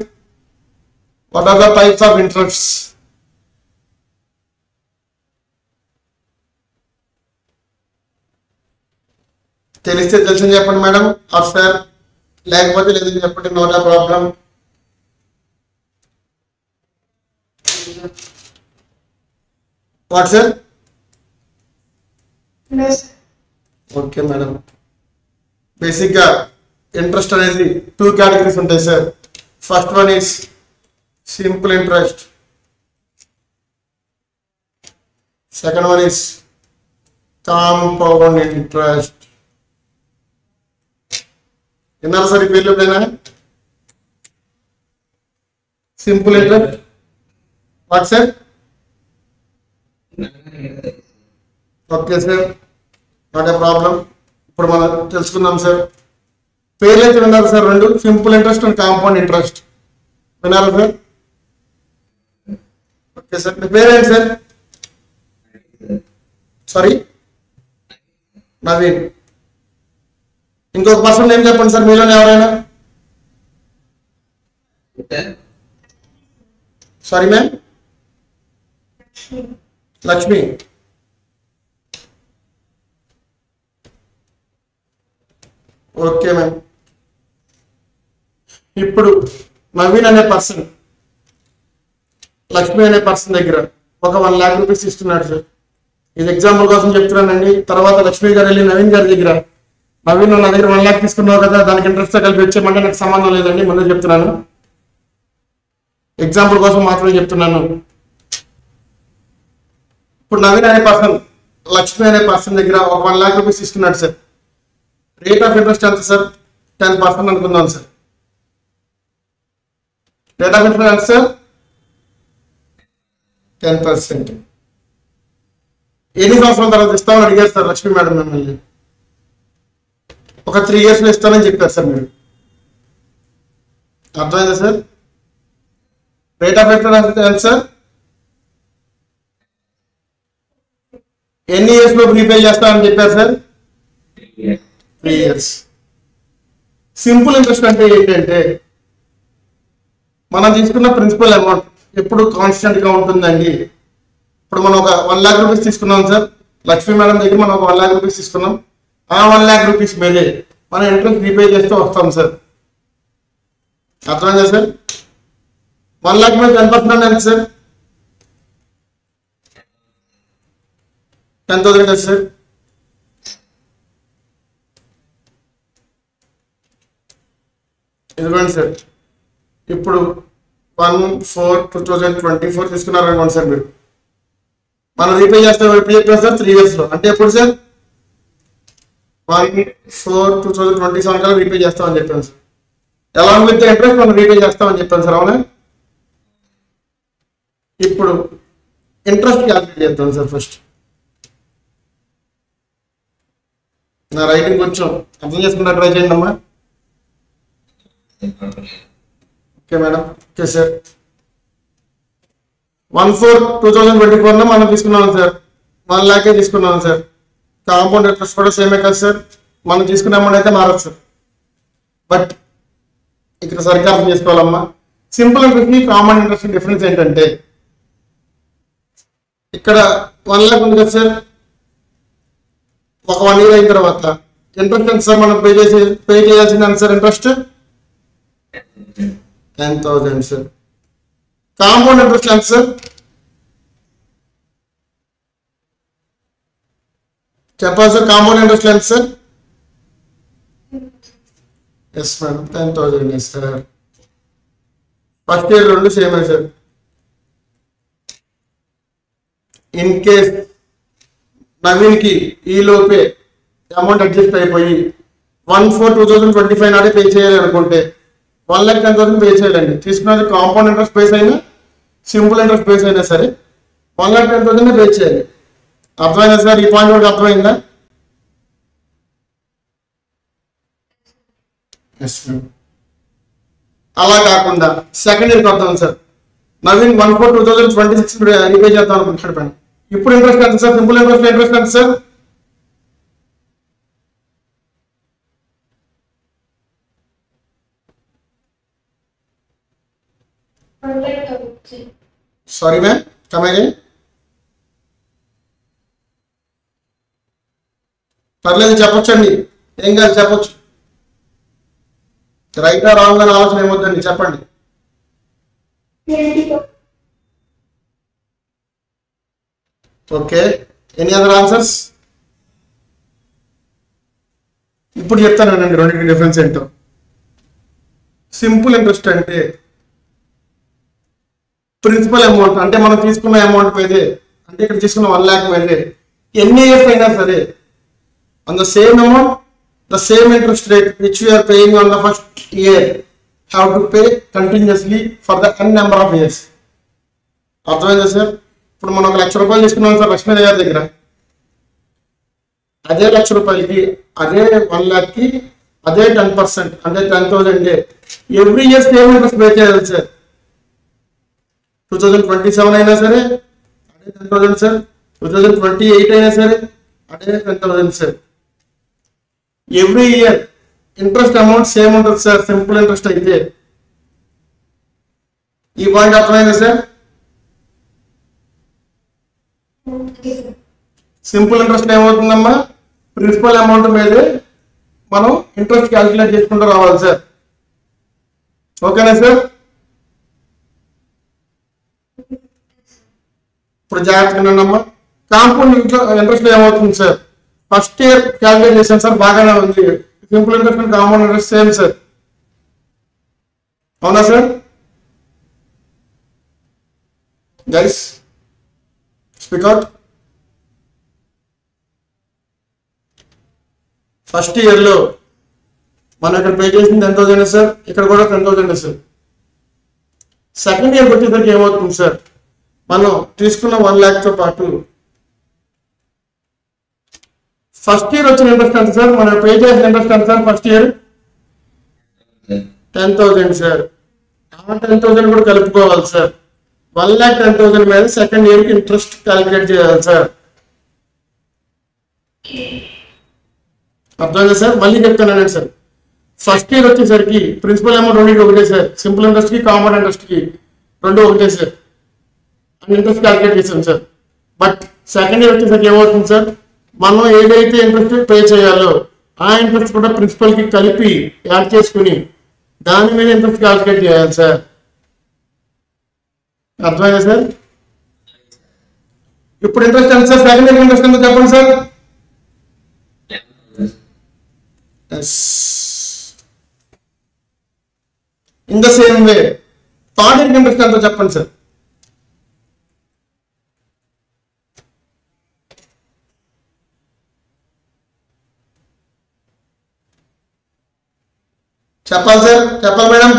What are the types of interest? తెలిస్తే తెలిసింది చెప్పండి మేడం, ఆర్ సార్, లేకపోతే లేదని చెప్పండి, no problem. What sir? Okay madam. Basic గా ఇంట్రెస్ట్ అనేది 2 కేటగిరీస్ ఉంటాయి sir. First one is simple interest, second one is compound interest. విన్నారు సార్ ఈ పేర్లు ఎప్పుడైనా? Simple interest, what sir? Okay sir, not a problem. ఇప్పుడు మనం తెలుసుకుందాం సార్. పేర్లు అయితే విన్నారు సార్ రెండు, simple interest and compound interest. విన్నారు సార్? Okay sir. మీ పేరేంటి సార్? సారీ, నవీన్. ఇంకొక పర్సన్ ఏం చెప్పండి సార్ మీలోనే ఎవరైనా? Sorry ma'am, Lakshmi. Okay ma'am. ఇప్పుడు నవీన్ అనే పర్సన్ లక్ష్మి అనే పర్సన్ దగ్గర ఒక 1 lakh రూపీస్ ఇస్తున్నాడు సార్. ఇది ఎగ్జాంపుల్ కోసం చెప్తున్నానండి. తర్వాత లక్ష్మి గారు వెళ్ళి నవీన్ గారి దగ్గర, నవీన్ నా దగ్గర 1 lakh తీసుకున్నావు కదా, దానికి ఇంట్రెస్ట్ కలిపి వచ్చేయమంటే నాకు సంబంధం లేదండి, ముందే చెప్తున్నాను, ఎగ్జాంపుల్ కోసం మాత్రమే చెప్తున్నాను. ఇప్పుడు నవీన్ అనే పర్సన్ లక్ష్మి అనే పర్సన్ దగ్గర ఒక 1 lakh రూపీస్ తీసుకున్నాడు సార్. రేట్ ఆఫ్ ఇంట్రెస్ట్ ఎంత సార్? 10% అనుకుందాం సార్. రేట్ ఆఫ్ ఇంట్రెస్ట్ ఎంత సార్? 10%. ఎన్ని సంవత్సరాల తర్వాత ఇస్తామని అడిగారు సార్ లక్ష్మీ మేడం మిమ్మల్ని. ఒక 3 years లో ఇస్తానని చెప్పారు సార్ మీరు. అర్థమైందా సార్? రేట్ ఆఫ్ ఇంట్రెస్ట్ ఎంత సార్? ఎన్ని ఇయర్స్ లో రీపే చేస్తామని చెప్పారు సార్? 3 years. సింపుల్ ఇంట్రెస్ట్ అంటే ఏంటంటే మనం తీసుకున్న ప్రిన్సిపల్ అమౌంట్ ఎప్పుడు కాన్స్టెంట్ గా ఉంటుందండి. ఇప్పుడు మనం ఒక 1 lakh రూపీస్ తీసుకున్నాం సార్, లక్ష్మీ మేడం దగ్గర మనం ఒక 1 lakh రూపీస్ తీసుకున్నాం. ఆ 1 lakh రూపీస్ మీదే మనం ఇంట్రెస్ట్ రీపే చేస్తూ వస్తాం సార్. అర్థమైందా సార్? 1 lakh మీద 10% ఎంత సార్? 10,000 కదా సార్. ఇదిగోండి సార్. ఇప్పుడు 1/4/2024 తీసుకున్నారు అనుకోండి సార్ మీరు. మనం రీపే చేస్తాం ఎప్పుడు చెప్పారు సార్? 3 years లో. అంటే ఎప్పుడు సార్? 1/4/2027 కల్లా రీపే చేస్తామని చెప్పాను సార్. అలాంగ్ విత్ ఇంట్రెస్ట్ మనం రీపే చేస్తామని చెప్పాను సార్, అవునా? ఇప్పుడు ఇంట్రెస్ట్ క్యాల్కులేట్ చేద్దాం సార్. ఫస్ట్ నా రైటింగ్ కొంచెం అర్థం చేసుకుంటా ట్రై చేయండి అమ్మా. Okay madam. Okay sir. 1/4/2024 లో మనం తీసుకున్నాం సార్, 1 lakh తీసుకున్నాం సార్. కాంపౌండ్ ఇంట్రెస్ట్ కూడా సేమే కదా సార్, మనం తీసుకునే అమౌంట్ అయితే మారదు సార్. బట్ ఇక్కడ సరిగ్గా అర్థం చేసుకోవాలమ్మా. సింపుల్ ఇంట్రెస్ట్ కి కాంపౌండ్ ఇంట్రెస్ట్ డిఫరెన్స్ ఏంటంటే, ఇక్కడ 1 lakh ఉంది కదా సార్, ఒక 1 year అయిన తర్వాత ఇంట్రెస్ట్ ఎంత సార్ మనం పే చేయాల్సింది ఎంత sir? Interest 10,000 sir. Compound interest ఎంత సార్? చెప్పాలి సార్. కాంపౌండ్ ఇంట్రెస్ట్ ఎంత sir? Yes madam, 10,000 sir. First year రెండు సేమ్ సార్. ఇన్ కేస్ నవీన్కి ఈ లోపే అమౌంట్ అడ్జస్ట్ అయిపోయి 1/4/2025 నాడే పే చేయాలి అనుకుంటే 1,10,000 పే చేయాలండి. తీసుకున్నది కాంపౌండ్ ఇంట్రెస్ట్ బేస్ అయినా సింపుల్ ఇంట్రెస్ట్ బేస్ అయినా సరే 1,10,000 పే చేయాలి. అర్థమైందా సార్? ఈ పాయింట్ వరకు అర్థమైందా? అలా కాకుండా సెకండ్ ఇయర్కి వద్దాం సార్. నవీన్ 1/4/2026 రీపే చేద్దాం అనుకుంటాడు పైన. ఇప్పుడు ఇంట్రెస్ట్ ఎంత సార్? సింపుల్ ఇంట్రెస్ట్ ఎంత sir? Sorry ma'am, come again. పర్లేదు చెప్పొచ్చండి, ఏం కాదు చెప్పొచ్చు. రైటా రాంగ్ అని ఆలోచన ఏమొద్దండి, చెప్పండి. Okay, any other answers? ఇప్పుడు చెప్తానండి రెండింటి డిఫరెన్స్ ఏంటో. సింపుల్ ఇంట్రెస్ట్ అంటే ప్రిన్సిపల్ అమౌంట్, అంటే మనం తీసుకున్న అమౌంట్ మీదే, అంటే ఇక్కడ తీసుకున్న 1 lakh మీదే ఎన్ని ఇయర్స్ అయినా సరే on the same amount, the same interest rate which we are paying on the first year have to pay continuously for the n number of years. అర్థమైందా సార్? ఇప్పుడు మనం 1,00,000 రూపాయలు తీసుకున్నాం సార్ లక్ష్మీ గారి దగ్గర. అదే 1,00,000 రూపాయలకి అదే 1 lakh అదే 10%, అంటే 10,000 every year same interest pay చేయాలి సార్. 2027 అయినా సరే అదే 10,000 సార్. 2028 అయినా సరే అదే 10,000 sir. Every year interest amount same ఉంటుంది సార్, సింపుల్ ఇంట్రెస్ట్ అయితే. ఈ పాయింట్ అర్థమైందా సార్? సింపుల్ ఇంట్రెస్ట్ ఏమవుతుందమ్మా, ప్రిన్సిపల్ అమౌంట్ మీదే మనం ఇంట్రెస్ట్ క్యాల్కులేట్ చేసుకుంటూ రావాలి సార్. ఓకేనా సార్? ఇప్పుడు జాగ్రత్తగా అమ్మా. కాంపౌండ్ ఇంట్రెస్ట్ ఏమవుతుంది సార్? ఫస్ట్ ఇయర్ క్యాల్కులేట్ చేశాను సార్, బాగానే ఉంది. Simple interest and compound interest same sir. అవునా sir? Guys speak out. First ఇయర్లో మనం ఇక్కడ పే చేసింది 10,000 సార్, ఇక్కడ కూడా 10,000 సార్. సెకండ్ ఇయర్ వచ్చేసరికి ఏమవుతుంది సార్, మనం తీసుకున్న 1 lakh పాటు ఫస్ట్ ఇయర్ వచ్చిన ఇంట్రెస్ట్ ఎంత సార్? మనం పే చేసిన ఇంట్రెస్ట్ ఎంత సార్? First year 10,000 sir. ఆ 10,000 కూడా కలుపుకోవాలి సార్. 1,10,000 మీద సెకండ్ ఇయర్కి ఇంట్రెస్ట్ క్యాలిక్యులేట్ చేయాలి సార్. అర్థమైందా సార్? మళ్ళీ చెప్తానండి సార్. ఫస్ట్ ఇయర్ వచ్చేసరికి ప్రిన్సిపల్ అమౌంట్ రెండింటి ఒకటే సార్. సింపుల్ ఇంట్రెస్ట్కి కాంపౌండ్ ఇంట్రెస్ట్కి రెండు ఒకటే సార్. అని ఇంట్రెస్ట్ క్యాలిక్యులేట్ చేసాం సార్. బట్ సెకండ్ ఇయర్ వచ్చేసరికి ఏమవుతుంది సార్, మనం ఏదైతే ఇంట్రెస్ట్ పే చేయాలో ఆ ఇంట్రెస్ట్ కూడా ప్రిన్సిపల్కి కలిపి యాడ్ చేసుకుని దాని మీద ఇంట్రెస్ట్ క్యాలిక్యులేట్ చేయాలి సార్. అర్థమైందా సార్? ఇప్పుడు ఇంట్రెస్ట్ ఎంత సార్? సెకండ్ ఇయర్ ఇంట్రెస్ట్ ఎంత చెప్పండి sir? In the same way third year interest ఎంతో చెప్పండి సార్. చెప్పాలి సార్, చెప్పాలి మేడం.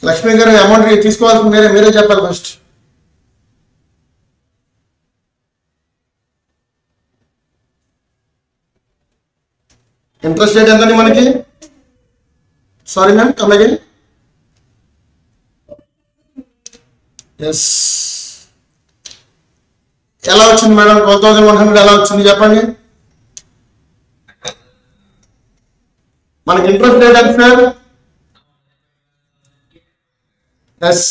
లక్ష్మీ గారు అమౌంట్ తీసుకోవాల్సింది మీరే చెప్పాలి ఫస్ట్. ఇంట్రెస్ట్ రేట్ ఎంతండి మనకి? Sorry ma'am, come again. Yes, ఎలా వచ్చింది మేడం? 12,100 ఎలా వచ్చింది చెప్పండి. మనకి ఇంట్రెస్ట్ రేట్ ఎంత సార్? ఎస్,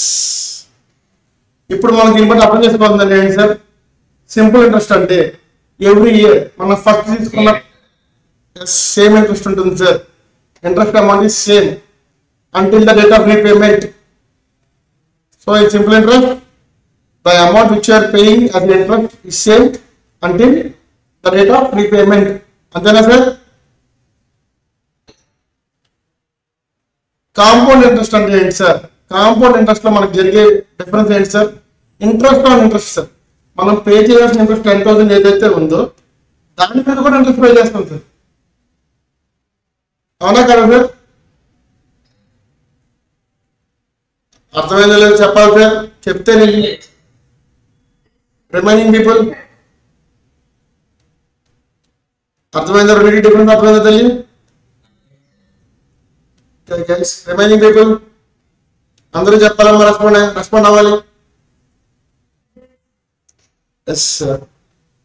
ఇప్పుడు మనం దీన్ని బట్టి అర్థం చేసుకోవాలండి ఏంటి సార్? సింపుల్ ఇంట్రెస్ట్ అంటే ఎవ్రీ ఇయర్ మనం ఫస్ట్ తీసుకున్న సేమ్ ఇంట్రెస్ట్ ఉంటుంది sir. Interest amount is same until the date of repayment. So it's simple interest. the amount which you are paying as interest is same until the rate of repayment. అంతేనా sir? Compound interest అంటే ఏంటి sir? Compound interest లో మనకు జరిగే difference ఏంటి sir? Interest on interest sir. మనం pay చేయాల్సిన interest 10,000 ఏదైతే ఉందో దాని మీద కూడా ఇంట్రెస్ట్ పే చేస్తాం సార్. అవునా కదా సార్? అర్థమైందో లేదు చెప్పాలి సార్, చెప్తే రిమైనింగ్ పీపుల్ అర్థమైందో? రెండింటి డిఫరెన్స్ అర్థమైందో తెలియ? రిమైనింగ్ పీపుల్ అందరూ చెప్పాలమ్మా, రెస్పాండ్ అవ్వాలి. ఎస్ సార్,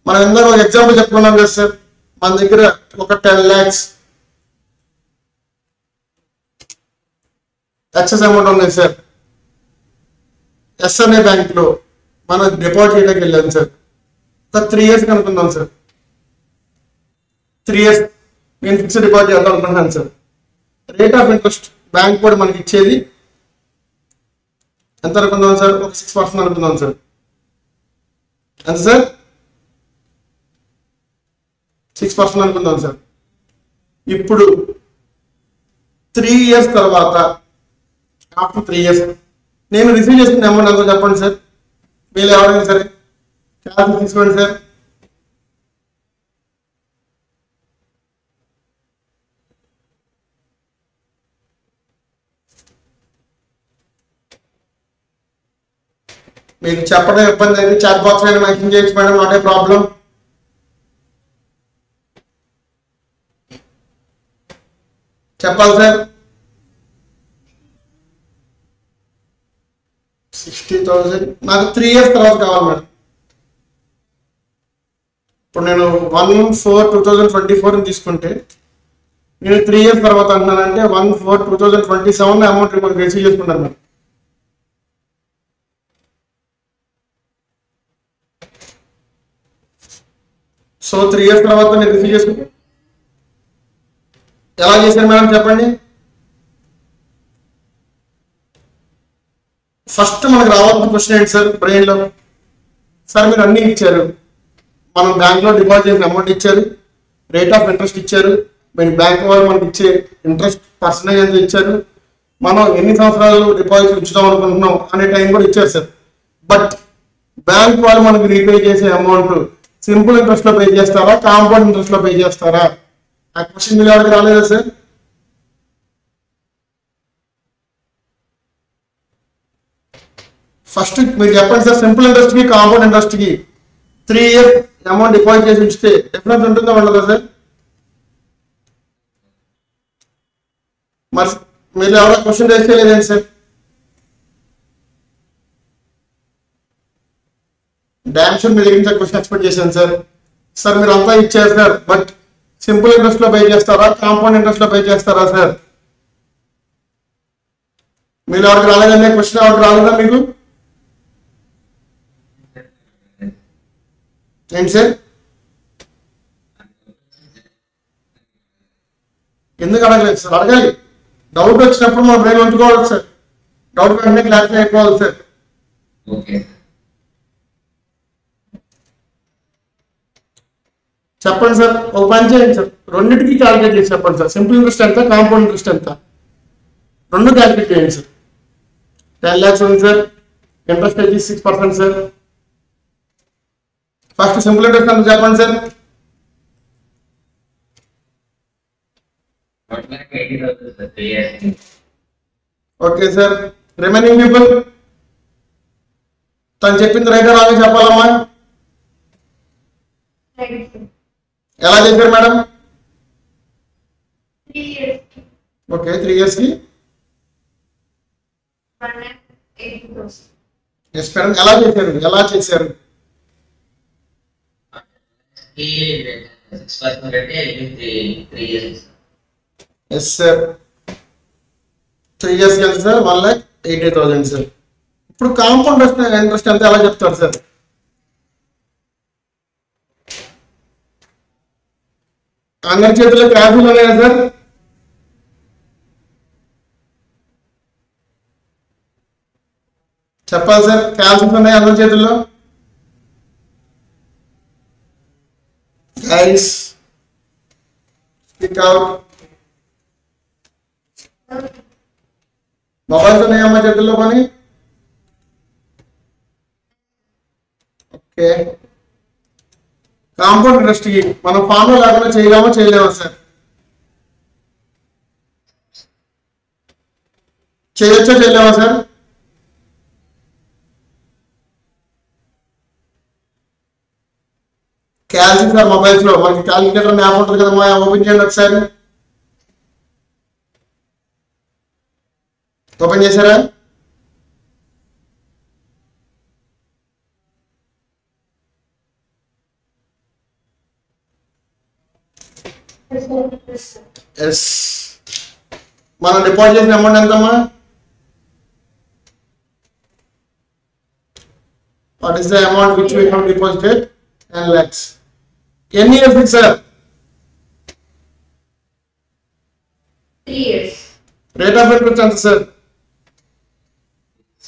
మనం ఇందాక ఒక ఎగ్జాంపుల్ చెప్పుకున్నాం కదా సార్, మన దగ్గర ఒక 10 lakhs ఎక్సెస్ అమౌంట్ ఉంది సార్. ఎస్ఎన్ఏ బ్యాంక్ లో మనం డిపాజిట్ చేయడానికి వెళ్ళాం సార్. ఒక 3 years కనుక్కుందాం సార్. 3 years నేను ఫిక్స్డ్ డిపాజిట్ చేద్దాం అనుకుంటున్నాను sir. Rate of interest bank కూడా మనకి ఇచ్చేది ఎంత అనుకుందాం సార్? ఒక 6% అనుకుందాం సార్. ఎంత సార్? 6% అనుకుందాం సార్. ఇప్పుడు 3 years తర్వాత, ఆఫ్టర్ 3 years నేను రిసీవ్ చేసుకున్న అమౌంట్ ఎంతో చెప్పండి సార్. మీరు ఎవరైనా సరే క్యాష్ తీసుకోండి సార్. మీకు చెప్పడం ఇబ్బంది అయితే చాట్ బాక్స్ అయినా మెన్షన్ చేయొచ్చు మేడం, నాట్ ఏ ప్రాబ్లం. చెప్పాలి సార్. 60,000 నాకు 3 years తర్వాత కావాలి మేడం. ఇప్పుడు నేను 1/4/2024 తీసుకుంటే నేను 3 years తర్వాత అంటున్నానంటే 1/4/2027 అమౌంట్ మనకి రిసీవ్ చేసుకుంటాను మేడం. సో 3 years తర్వాత నేను రిసీవ్ చేసుకుంటాను. ఎలా చేశాను మేడం చెప్పండి? ఫస్ట్ మనకు రావాల్సిన క్వశ్చన్ ఏంటి సార్ బ్రెయిన్ లో? సార్ మీరు అన్ని ఇచ్చారు, మనం బ్యాంక్ లో డిపాజిట్ చేసిన అమౌంట్ ఇచ్చారు, రేట్ ఆఫ్ ఇంట్రెస్ట్ ఇచ్చారు, బ్యాంక్ వాళ్ళు మనకి ఇచ్చే ఇంట్రెస్ట్ పర్సంటేజ్ ఎంత ఇచ్చారు, మనం ఎన్ని సంవత్సరాలు డిపాజిట్ ఉంచుదాం అనుకుంటున్నాం అనే టైం కూడా ఇచ్చారు సార్. బట్ బ్యాంక్ వాళ్ళు మనకి రీపే చేసే అమౌంట్ సింపుల్ ఇంట్రెస్ట్ లో పే చేస్తారా, కాంపౌండ్ ఇంట్రెస్ట్ లో పే చేస్తారా? ఆ క్వశ్చన్ మీరు ఎవరికి రాలేదా సార్? ఫస్ట్ మీరు చెప్పండి సార్, సింపుల్ ఇంట్రెస్ట్ కి కాంపౌండ్ ఇంట్రెస్ట్ కి 3 years అమౌంట్ డిపాజిట్ చేసి ఉంచితే డిఫరెన్స్ ఉంటుందా ఉండదా సార్? మరి మీరు ఎవరైనా క్వశ్చన్ రేస్ చేయలేదండి సార్? డామ్ షూర్ మీ దగ్గర నుంచి క్వశ్చన్ ఎక్స్పెక్ట్ చేశాను సార్. సార్ మీరు అంతా ఇచ్చారు సార్, బట్ సింపుల్ ఇంట్రెస్ట్ లో పే చేస్తారా, కాంపౌండ్ ఇంట్రెస్ట్ లో పే చేస్తారా సార్? మీరు ఎవరికి రాలేదండి క్వశ్చన్? ఎవరికి రాలేదా మీకు? ఏంటి సార్? ఎందుకు అడగలేదు సార్? అడగాలి. డౌట్ వచ్చినప్పుడు మన బ్రెయిన్ ఉంచుకోవాలి సార్. డౌట్ వెంటనే క్లారిఫై అయిపోవాలి సార్. చెప్పండి సార్, ఒక పని చేయండి సార్, రెండింటికి క్యాలిక్యులేట్ చేసి చెప్పండి సార్. సింపుల్ ఇంట్రెస్ట్ ఎంత, కాంపౌండ్ ఇంట్రెస్ట్ ఎంత, రెండు క్యాలిక్యులేట్ చేయండి సార్. 10 lakhs ఉంది సార్, ఇంట్రెస్ట్ వచ్చి 6% సార్. ఫస్ట్ సింపుల్ ఇంట్రెస్ట్ ఎంత చెప్పండి sir? 1,80,000 okay sir. Remaining people తను చెప్పింది రైట్ రాగా చెప్పాలమ్మా. ఎలా చెప్పారు మేడం? ఓకే, 3 years కి ఎస్ మేడం. ఎలా చేశారు? ఎలా చేశారు? 6% అంటే 3 years. Yes sir. 3 years కి ఎంత సార్? 1,80,000 సార్. ఇప్పుడు కాంపౌండ్ ఇంట్రెస్ట్ ఎంత ఎలా చెప్తారు సార్? అందరి చేతుల్లో క్యాబులు ఉన్నాయా సార్? చెప్పాలి సార్, క్యాల్సిఫ్ ఉన్నాయి అందరి చేతుల్లో. Guys speak out. మొబైల్స్ ఉన్నాయమ్మా చేతుల్లో పని. ఓకే, కాంపౌండ్ ఇండస్ట్రీ మనం ఫామ్ లో లేకుండా చేయలేమా చేయలేమా సార్? చేయొచ్చా చేయలేమా సార్? క్యాల్సి సార్ మొబైల్స్ లో మనకి క్యాలిక్యులేటర్ యాప్ ఉంటుంది కదమ్మా, ఓపెన్ చేయండి ఒకసారి. ఓపెన్ చేశారా? ఎస్. మనం డిపాజిట్ చేసిన అమౌంట్ ఎంతమ్మా? What is the amount which we have deposited? 10 lakhs. ఎన్ని ఇయర్స్ ఇది sir? 3 years. Rate of interest ఎంత సార్?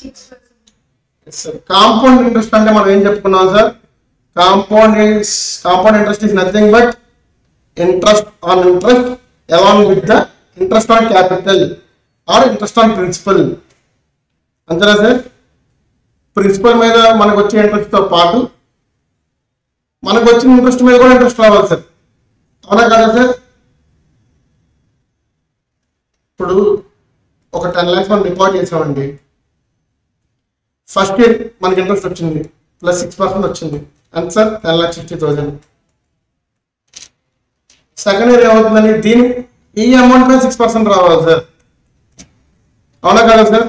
6%. కాంపౌండ్ ఇంట్రెస్ట్ అంటే మనం ఏం చెప్పుకున్నాం sir? Compound interest is nothing but interest on interest along with the interest on capital or interest on principal. అంతేనా sir? Principal మీద మనకు వచ్చే ఇంట్రెస్ట్ తో పాటు మనకు వచ్చిన ఇంట్రెస్ట్ మీద కూడా ఇంట్రెస్ట్ రావాలి సార్, అవునా కదా సార్? ఇప్పుడు ఒక 10 lakhs మనం డిపాజిట్ చేసామండి. ఫస్ట్ ఇయర్ మనకి ఇంట్రెస్ట్ వచ్చింది ప్లస్ 6% వచ్చింది, అంతే సార్, 10,60,000. సెకండ్ ఇయర్ ఏమవుతుందని దీని ఈ అమౌంట్ మీద 6% రావాలి సార్, అవునా కదా సార్?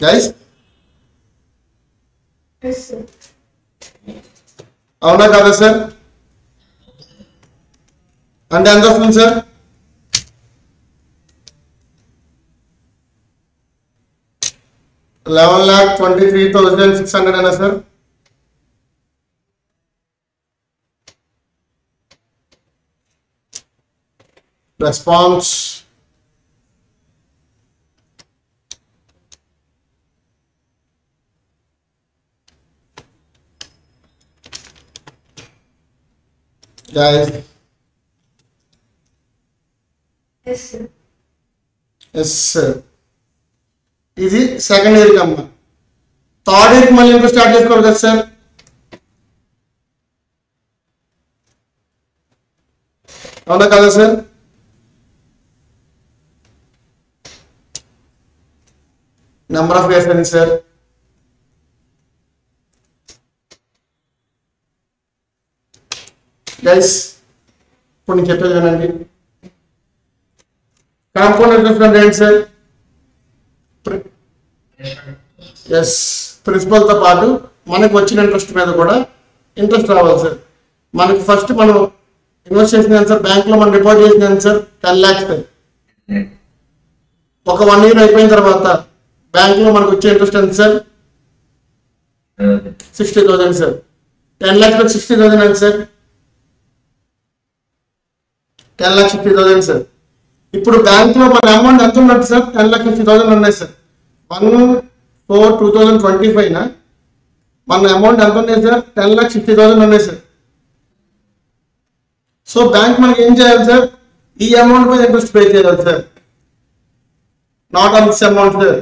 Guys Yes, sir. అవునా కదా సార్? అంటే ఎంత వస్తుంది సార్? $11,23,600 అయినా సార్? Response guys. Yes, sir. Yes sir. ఇది సెకండ్ ఇయర్కి అమ్మా. థర్డ్ ఇయర్కి మళ్ళీ ఇంకో స్టార్ట్ చేసుకోవాలి కదా సార్? అవునా కదా సార్? నెంబర్ ఆఫ్ ఇయర్స్ అని సార్? గైస్ ఇప్పుడు నేను చెప్పేది వినండి. కాంపౌండ్ ఇంట్రెస్ట్ అంటే ఏంటి సార్? ఎస్, ప్రిన్సిపల్ తో పాటు మనకు వచ్చిన ఇంట్రెస్ట్ మీద కూడా ఇంట్రెస్ట్ రావాలి సార్. మనకి ఫస్ట్ మనం ఇన్వెస్ట్ చేసిన సార్, బ్యాంక్ లో మనం డిపాజిట్ చేసిన సార్ 10 lakhs సార్. ఒక 1 year అయిపోయిన తర్వాత బ్యాంక్ లో మనకు వచ్చే ఇంట్రెస్ట్ ఎంత సార్? 60,000 సార్. 10 lakhs లో 60,000 ఎంత సార్? 10,60,000 సార్. ఇప్పుడు బ్యాంక్ లో మన అమౌంట్ ఎంత ఉన్నట్టు సార్? 10,60,000 ఉన్నాయి సార్. 1/4/2025 మన అమౌంట్ ఎంత ఉన్నాయి సార్? 10,60,000 ఉన్నాయి సార్. సో బ్యాంక్ మనకి ఏం చేయాలి సార్? ఈ అమౌంట్ మీద ఇంట్రెస్ట్ పే చేయాలి sir, not on this amount sir.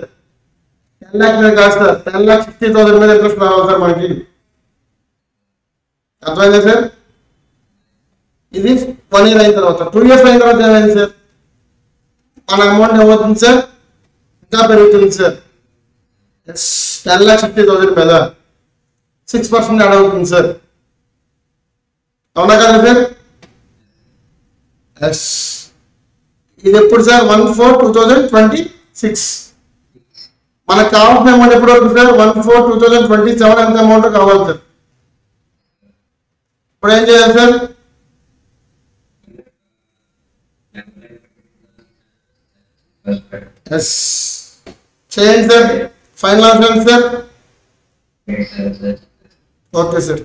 10 lakhs మీద కాదు సార్, 10,60,000 మీద ఇంట్రెస్ట్ రావాలి సార్ మనకి. అర్థమైందా సార్? ఇది 1 year అయిన తర్వాత. 2 years అయిన తర్వాత ఏమైంది సార్? మన అమౌంట్ ఏమవుతుంది సార్? ఇంకా పెరుగుతుంది సార్. 10,60,000 మీద 6% యాడ్ అవుతుంది సార్, అవునా కదా సార్? ఎస్. ఇది ఎప్పుడు సార్? 1/4/2026. మనకు కావాల్సిన అమౌంట్ ఎప్పుడు వరకు సార్? 1/4/2027 ఎంత అమౌంట్ కావాలి సార్. ఇప్పుడు ఏం చేయాలి సార్? ఎస్ చేయండి సార్. ఫైనల్ ఆన్సర్ ఏంటి sir? Okay sir.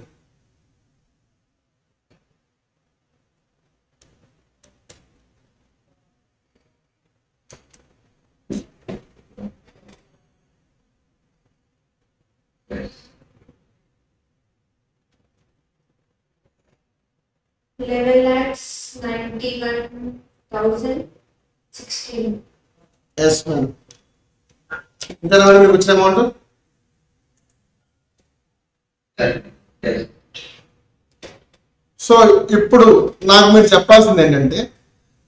11,91,016. Yes ma'am. ఇంతేనా మేడం మీకు వచ్చిన అమౌంట్? సో ఇప్పుడు నాకు మీరు చెప్పాల్సింది ఏంటంటే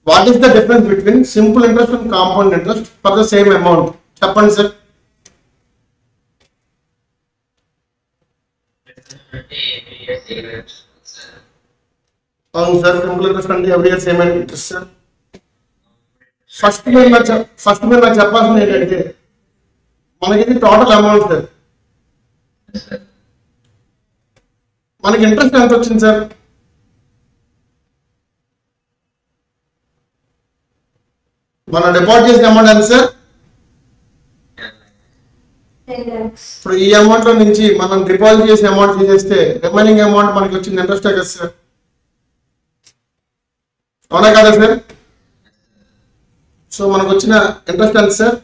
what is the difference between simple interest and compound interest for the same amount చెప్పండి సార్. అవును సార్, సింపుల్ ఇంట్రెస్ట్ అంటే every year same interest sir. First మీరు నాకు చెప్పాల్సింది ఏంటంటే మనకి ఇది టోటల్ అమౌంట్ సార్. మనకి ఇంట్రెస్ట్ ఎంత వచ్చింది సార్? మనం డిపాజిట్ చేసిన అమౌంట్ ఎంత సార్? 10 lakhs. ఇప్పుడు ఈ అమౌంట్ లో నుంచి మనం డిపాజిట్ చేసిన అమౌంట్ తీసేస్తే రిమైనింగ్ అమౌంట్ మనకి వచ్చింది ఇంట్రెస్టే కదా సార్? అవునా కదా సార్? సో మనకు వచ్చిన ఇంట్రెస్ట్ ఎంత sir?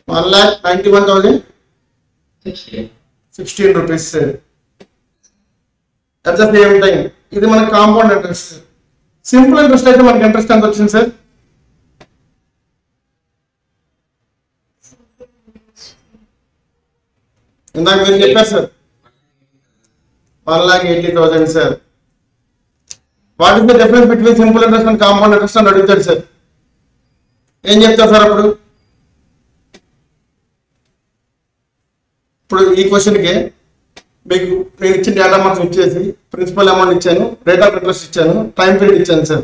1,91,016 rupees sir. At the same time ఇది మనకి కాంపౌండ్ ఇంట్రెస్ట్. సింపుల్ ఇంట్రెస్ట్ అయితే మనకి ఇంట్రెస్ట్ ఎంత వచ్చింది సార్? ఇందాక మీరు చెప్పారు sir 1,80,000 sir. What is the difference between simple interest and compound interest అని అడుగుతాడు సార్. ఏం చెప్తారు సార్ అప్పుడు? ఇప్పుడు ఈ క్వశ్చన్కి మీకు నేను ఇచ్చిన డేటా మార్క్స్ ఇచ్చేసి ప్రిన్సిపల్ అమౌంట్ ఇచ్చాను, రేట్ ఆఫ్ ఇంట్రెస్ట్ ఇచ్చాను, టైం పీరియడ్ ఇచ్చాను sir.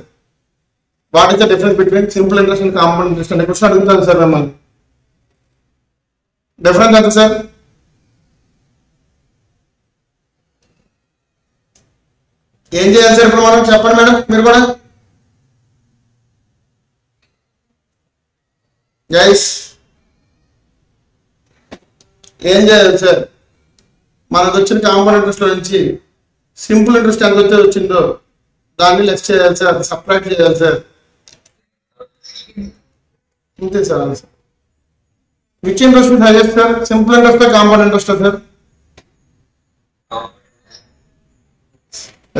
What is the difference between simple interest and compound interest అనే క్వశ్చన్ అడుగుతాను సార్ మిమ్మల్ని. డిఫరెన్స్ ఎంత సార్? ఏం చేయాలి సార్ ఇప్పుడు మనం? చెప్పండి మేడం మీరు కూడా. గైస్ ఏం చేయాలి సార్? మనకు వచ్చిన కాంపౌండ్ ఇంట్రెస్ట్ లో నుంచి సింపుల్ ఇంట్రెస్ట్ ఎంత వచ్చే వచ్చిందో దాన్ని లెస్ చేయాలి సార్, సపరేట్ చేయాలి సార్. అంతే sir answer. Which interest is highest sir? Simple interest compound interest sir?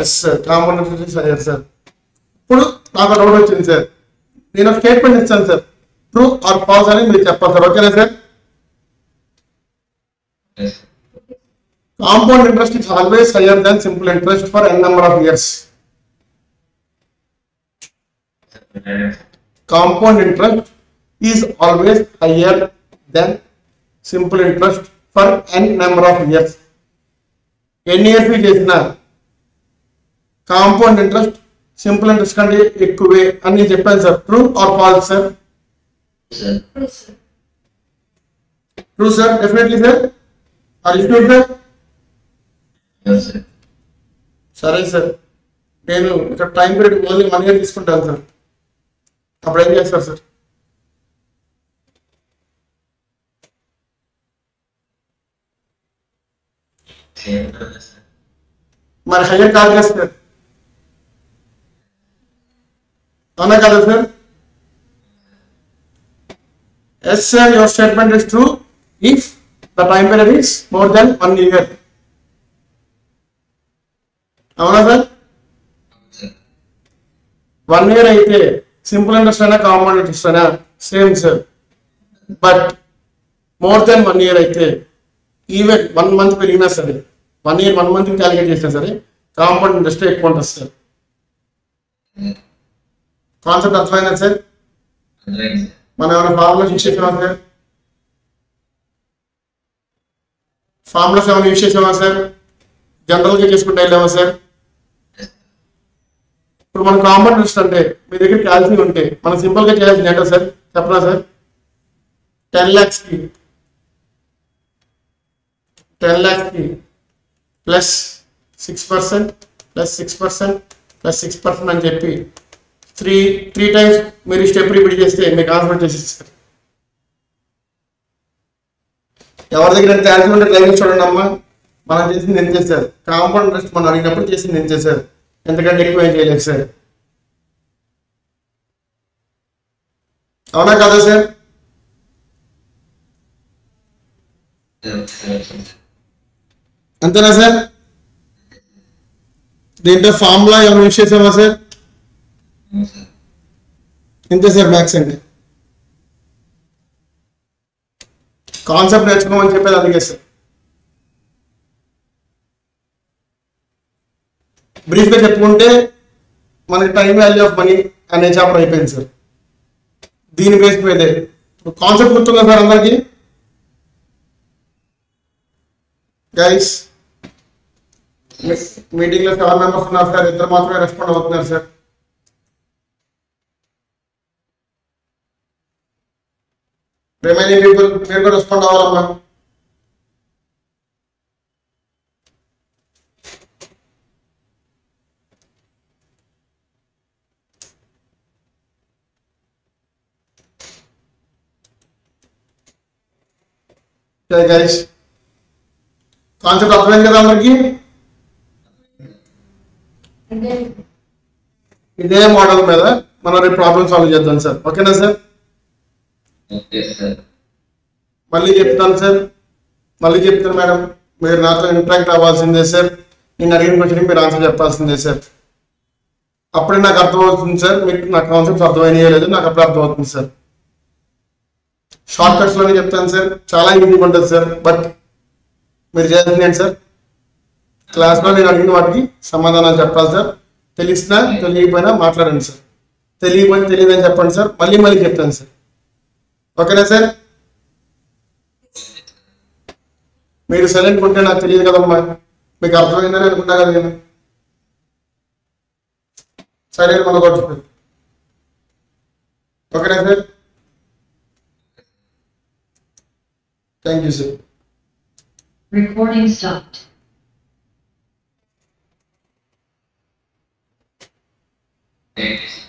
Yes sir, compound interest is higher sir. ఇప్పుడు నాకు డౌట్ వచ్చింది సార్, నేను ఒక స్టేట్మెంట్ ఇస్తాను సార్, ట్రూ ఆర్ ఫాల్స్ అని మీరు చెప్పాలి సార్. ఓకేనా sir? Compound interest is always higher than simple interest for n number of years. Compound interest is always higher than simple interest for n number of years. N years we chesina compound interest simple interest kante ekkuve ani cheppanu sir. True or false sir? True, sir. True sir, definitely sir. Are you sure sir? సరే sir, నేను ఇక్కడ time period only 1 year తీసుకుంటాను sir. అప్పుడు ఏం చేస్తారు sir? మరి hire call చేస్తారు అవునా కదా sir? Yes sir, your statement is true if the time period is more than 1 year. అవునా సార్? 1 year అయితే సింపుల్ ఇంట్రెస్ట్ అయినా కాంపౌండ్ ఇంట్రెస్ట్ అయినా same sir. But more than 1 year అయితే ఈవెన్ 1 month పెరిగినా సరే, 1 year 1 month క్యాలిక్యులేట్ చేసినా సరే compound interest ఎక్కువ ఉంటుంది సార్. కాన్సెప్ట్ అర్థమైందా సార్? మనం ఏమైనా ఫార్ములాస్ యూజ్ చేసామా సార్? ఫార్ములాస్ ఏమైనా యూజ్ చేసామా సార్? జనరల్గా చేసుకుంటే వెళ్ళామా సార్? ఇప్పుడు మన కాంపౌండ్ ఇంట్రెస్ట్ అంటే మీ దగ్గర క్యాల్సియం ఉంటే మనం సింపుల్ గా చేయాల్సింది ఏంటో సార్ చెప్పనా సార్? 10 lakhs కి ప్లస్ 6% ప్లస్ 6% ప్లస్ 6% అని చెప్పి త్రీ టైమ్స్ మీరు స్టెప్ రిపీట్ చేస్తే మీకు ఆన్సర్ చేసేస్తారు. ఎవరి దగ్గర క్యాల్సియం ఉంటే డ్రైవింగ్ చూడండి అమ్మా, మనం చేసింది ఎంత చేశారు? కాంపౌండ్ ఇంట్రెస్ట్ మనం అడిగినప్పుడు చేసింది ఎంత చేశారు? ఎందుకంటే ఎక్కువ ఏం చేయలేదు సార్. అవునా కదా సార్? అంతేనా సార్? దీంట్లో ఫార్ములా ఏమైనా యూజ్ చేసామా సార్? No, sir. ఇంతే సార్ మ్యాథ్స్ అండి. కాన్సెప్ట్ నేర్చుకోమని చెప్పేది అందుకే సార్. బ్రీఫ్గా చెప్పుకుంటే మనకి టైం వాల్యూ ఆఫ్ మనీ అనే చాప్టర్ అయిపోయింది సార్. దీని బేస్ మీదే కాన్సెప్ట్ గుర్తుందా సార్ అందరికి? గైస్ మీటింగ్ లో 7 మెంబర్స్ ఉన్నారు సార్, 2 మాత్రమే రెస్పాండ్ అవుతున్నారు సార్. రిమైనింగ్ పీపుల్ మీరు కూడా రెస్పాండ్ అవ్వాలమ్మా. గైస్ కాన్సెప్ట్ అర్థమైంది కదా అందరికి? ఇదే మోడల్ మీద మనం రేపు ప్రాబ్లమ్ సాల్వ్ చేద్దాం సార్. ఓకేనా సార్? Okay, sir. మళ్ళీ చెప్తాను సార్, మళ్ళీ చెప్తాను మేడం. మీరు నాతో ఇంటరాక్ట్ అవ్వాల్సిందే సార్. నేను అడిగిన క్వశ్చన్ మీరు ఆన్సర్ చెప్పాల్సిందే సార్. అప్పుడే నాకు అర్థమవుతుంది సార్, మీకు నా కాన్సెప్ట్స్ అర్థమైనయో లేదు నాకు అప్పుడు అర్థమవుతుంది సార్. షార్ట్ కట్స్లోనే చెప్తాను సార్, చాలా ఈజీగా ఉంటుంది సార్. బట్ మీరు చేయాల్సింది ఏంటి సార్, క్లాస్లో నేను అడిగిన వాటికి సమాధానాలు చెప్పాలి సార్. తెలిసినా తెలియకపోయినా మాట్లాడండి సార్. తెలియకపోతే తెలియదని చెప్పండి సార్, మళ్ళీ మళ్ళీ చెప్తాను సార్. ఓకేనా సార్? మీరు సైలెంట్ ఉంటే నాకు తెలియదు కదమ్మా, మీకు అర్థమైందని అనుకుంటా కదా నేను. సైలెంట్ మనకొచ్చు. ఓకేనా sir? Thank you sir. Recording stopped. Thank you, sir.